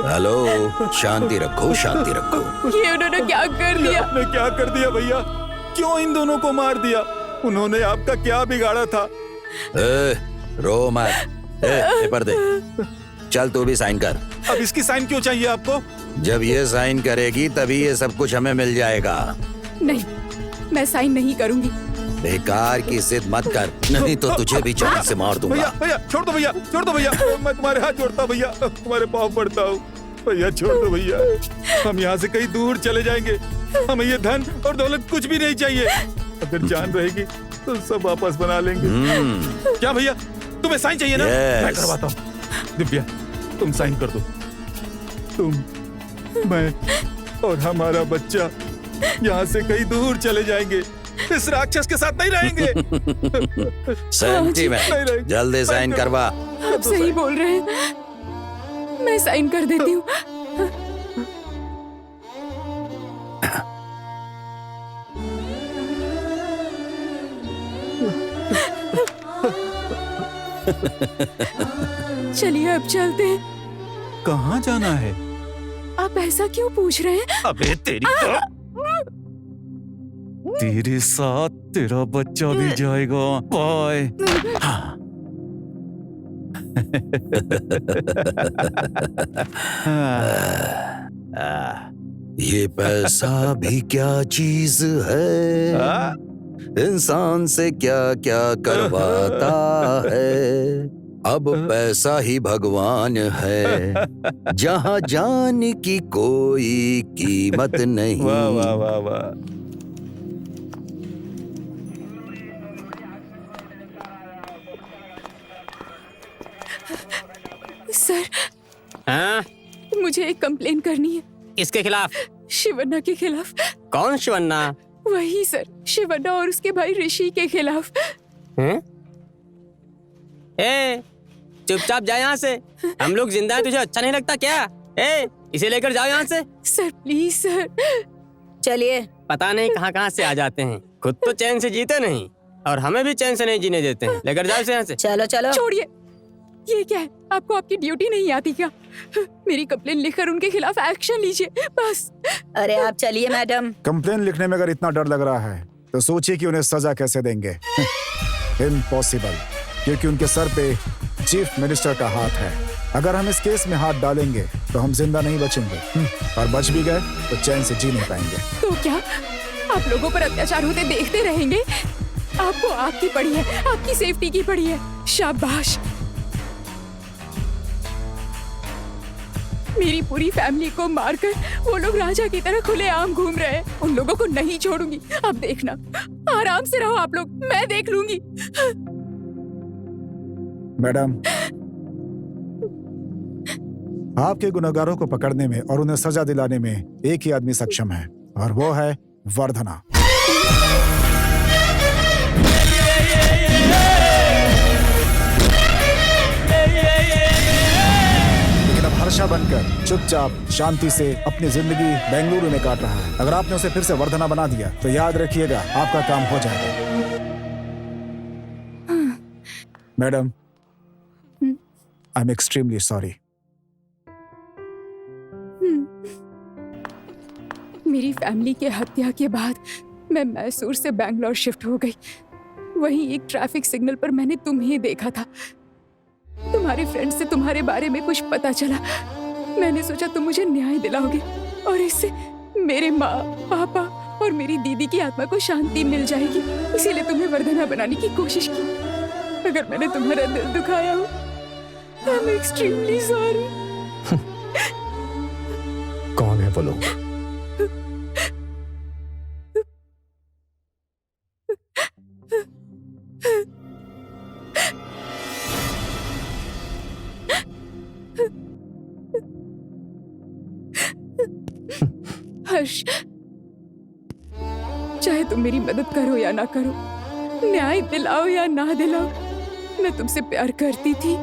हेलो, शांति रखो, शांति रखो। ये उन्होंने क्या कर दिया? आपने क्या कर दिया भैया? क्यों इन दोनों को मार दिया? उन्होंने आपका क्या बिगाड़ा था? रो मत। पेपर दे। चल तू भी साइन कर। अब इसकी साइन क्यों चाहिए आपको? जब ये साइन करेगी तभी ये सब कुछ हमें मिल जाएगा। नहीं, मैं साइन नहीं करूंगी। बेकार की जिद मत कर, नहीं तो तुझे भी जान से मार दूंगा। भैया भैया छोड़ दो, भैया छोड़ दो भैया, मैं तुम्हारे हाथ जोड़ता हूँ भैया, तुम्हारे पाँव पड़ता हूँ भैया, छोड़ दो भैया। हम यहाँ से कहीं दूर चले जाएंगे, हमें ये धन और दौलत कुछ भी नहीं चाहिए। अगर जान रहेगी तो सब वापस बना लेंगे। क्या भैया, तुम्हें साइन चाहिए ना? मैं करवाता हूँ। दिव्या, तुम साइन कर दो। तुम, मैं और हमारा बच्चा यहाँ से कहीं दूर चले जाएंगे, इस राक्षस के साथ नहीं रहेंगे। सहमति में जल्दी साइन करवा। आप सही बोल रहे हैं, मैं साइन कर देती हूँ। चलिए अब चलते हैं। कहाँ जाना है? आप ऐसा क्यों पूछ रहे हैं? अबे तेरी तेरे साथ तेरा बच्चा भी जाएगा। बाय। ये पैसा भी क्या चीज है, इंसान से क्या क्या करवाता है। अब पैसा ही भगवान है, जहाँ जान की कोई कीमत नहीं। वाह वाह वाह वाह। सर, हाँ? मुझे एक कंप्लेन करनी है। किसके खिलाफ? शिवन्ना के खिलाफ। कौन शिवन्ना? वही सर, शिवन्ना और उसके भाई ऋषि के खिलाफ। हैं? ए, चुपचाप जा यहाँ से। हम लोग जिंदा हैं, तुझे अच्छा नहीं लगता क्या? ए, इसे लेकर जाओ यहाँ से। Sir please sir. चलिए। पता नहीं कहाँ कहाँ से आ जाते हैं, खुद तो चैन से जीते नहीं और हमें भी चैन से नहीं जीने देते हैं। लेकर जाओ इसे यहाँ से। चलो चलो। छोड़िए, ये क्या है? आपको आपकी ड्यूटी नहीं आती क्या? मेरी कंप्लेन लिखकर उनके खिलाफ एक्शन लीजिए बस। अरे आप चलिए मैडम। कंप्लेन लिखने में अगर इतना डर लग रहा है तो सोचिए कि उन्हें सजा कैसे देंगे। इम्पॉसिबल, क्योंकि उनके सर पे चीफ मिनिस्टर का हाथ है। अगर हम इस केस में हाथ डालेंगे तो हम जिंदा नहीं बचेंगे, और बच भी गए तो चैन से जी नहीं पाएंगे। तो क्या आप लोगों पर अत्याचार होते देखते रहेंगे? आपको आपकी पड़ी है, आपकी सेफ्टी की पड़ी है। शाबाश। मेरी पूरी फैमिली को मारकर वो लोग राजा की तरह खुलेआम घूम रहे हैं। उन लोगों को नहीं छोड़ूंगी। आप देखना, आराम से रहो आप लोग, मैं देख लूंगी। मैडम, आपके गुनहगारों को पकड़ने में और उन्हें सजा दिलाने में एक ही आदमी सक्षम है, और वो है वर्धना। लेकिन अब हर्षा बनकर चुपचाप शांति से अपनी जिंदगी बेंगलुरु में काट रहा है। अगर आपने उसे फिर से वर्धना बना दिया तो याद रखिएगा, आपका काम हो जाएगा। Madam, I am extremely sorry. मेरी फैमिली के हत्या के बाद मैं मैसूर से बैंगलोर शिफ्ट हो गई। वहीं एक ट्रैफिक सिग्नल पर मैंने तुम्हें देखा था। तुम्हारे फ्रेंड से तुम्हारे बारे में कुछ पता चला। मैंने सोचा तुम मुझे न्याय दिलाओगे और इससे मेरे माँ, पापा और मेरी दीदी की आत्मा को शांति मिल जाएगी। इसीलिए तुम्हें वर्धना बनाने की कोशिश की। अगर मैंने तुम्हारा दिल दुखाया हो, आई एम एक्सट्रीमली सॉरी। कौन है वो लोग? हर्ष, चाहे तुम मेरी मदद करो या ना करो, न्याय दिलाओ या ना दिलाओ, मैं तुमसे प्यार करती थी,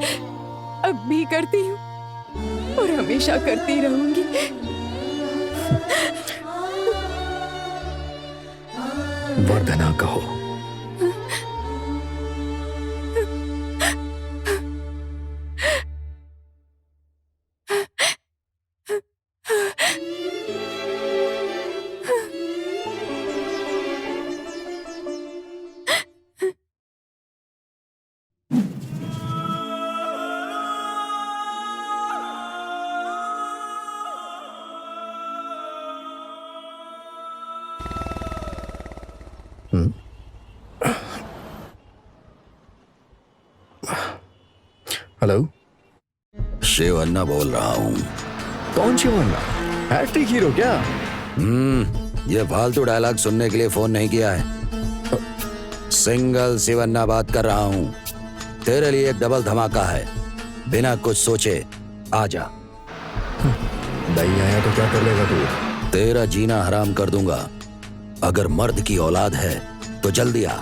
अब भी करती हूँ और हमेशा करती रहूंगी। वर्धना कहो। हेलो, शिवन्ना बोल रहा हूँ। कौन शिवन्ना? हैट्रिक हीरो क्या? ये फालतू डायलॉग सुनने के लिए फोन नहीं किया है। सिंगल शिवन्ना बात कर रहा हूँ। तेरे लिए एक डबल धमाका है, बिना कुछ सोचे आ जा। नहीं आया तो क्या कर लेगा तू? तेरा जीना हराम कर दूंगा। अगर मर्द की औलाद है तो जल्दी आ।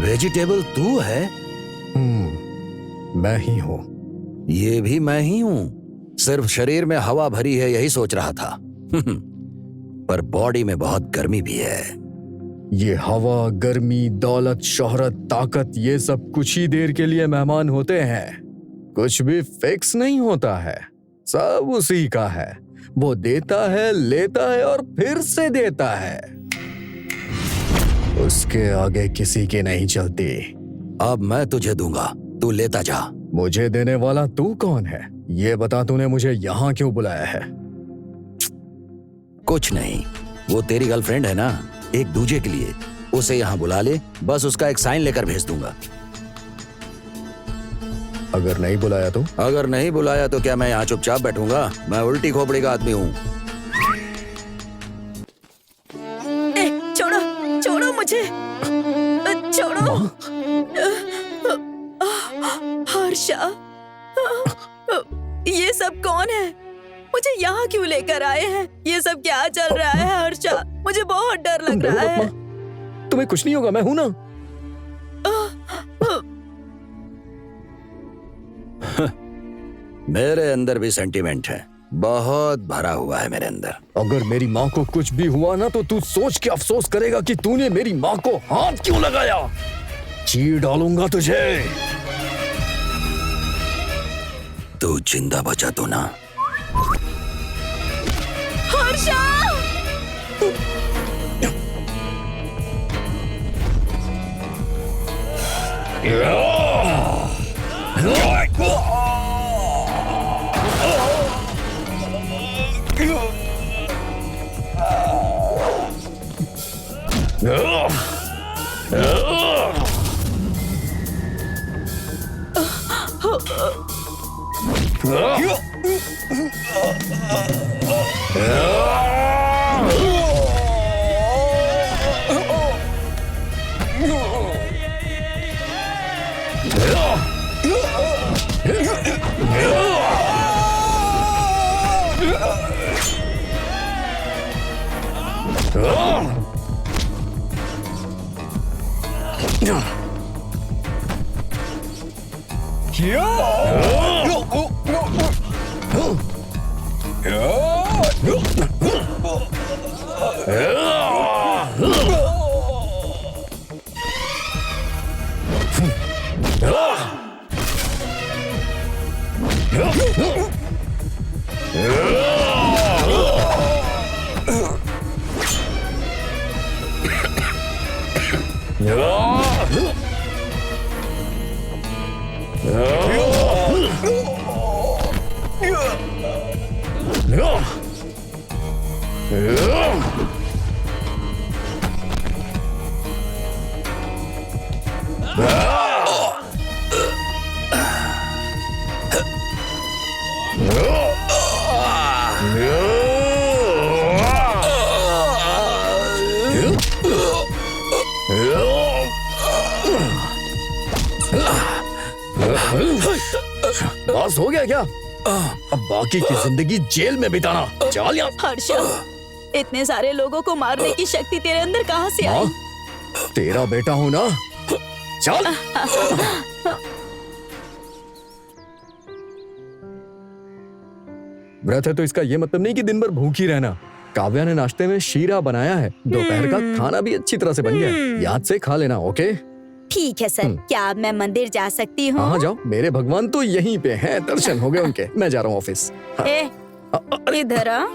वेजिटेबल तू है? मैं ही हूँ। ये भी मैं ही हूँ। सिर्फ शरीर में हवा भरी है यही सोच रहा था। पर बॉडी में बहुत गर्मी भी है। ये हवा, गर्मी, दौलत, शोहरत, ताकत, ये सब कुछ ही देर के लिए मेहमान होते हैं। कुछ भी फिक्स नहीं होता है, सब उसी का है। वो देता है, लेता है और फिर से देता है। उसके आगे किसी की नहीं चलती। अब मैं तुझे दूंगा, तू लेता जा। मुझे देने वाला तू कौन है? ये बता, तूने मुझे यहाँ क्यों बुलाया है? कुछ नहीं, वो तेरी गर्लफ्रेंड है ना, एक दूजे के लिए। उसे यहाँ बुला ले, बस उसका एक साइन लेकर भेज दूंगा। अगर नहीं बुलाया तो? अगर नहीं बुलाया तो क्या मैं यहाँ चुपचाप बैठूंगा? मैं उल्टी खोपड़ी का आदमी हूँ। छोड़ो, छोड़ो मुझे, छोड़ो। हर्षा, ये सब कौन है? मुझे यहाँ क्यों लेकर आए हैं? ये सब क्या चल रहा है हर्षा? मुझे बहुत डर लग रहा है। तुम्हें कुछ नहीं होगा, मैं हूं ना। मेरे अंदर भी सेंटीमेंट है, बहुत भरा हुआ है मेरे अंदर। अगर मेरी माँ को कुछ भी हुआ ना तो तू सोच के अफसोस करेगा कि तूने मेरी माँ को हाथ क्यों लगाया। चीर डालूंगा तुझे। तू जिंदा बचा तो ना? हर्षा! बस हो गया क्या? अब बाकी की जिंदगी जेल में बिताना। चल यहाँ। हर्षा, इतने सारे लोगों को मारने की शक्ति तेरे अंदर कहाँ से आई? तेरा बेटा हूं ना, चल। व्रत है तो इसका ये मतलब नहीं कि दिन भर भूखी रहना। काव्या ने नाश्ते में शीरा बनाया है, दोपहर का खाना भी अच्छी तरह से बन गया है। याद से खा लेना, ओके? ठीक है सर, क्या अब मैं मंदिर जा सकती हूँ? हाँ जाओ, मेरे भगवान तो यहीं पे हैं, दर्शन हो गए उनके। मैं जा रहा हूँ ऑफिस। इधर आ।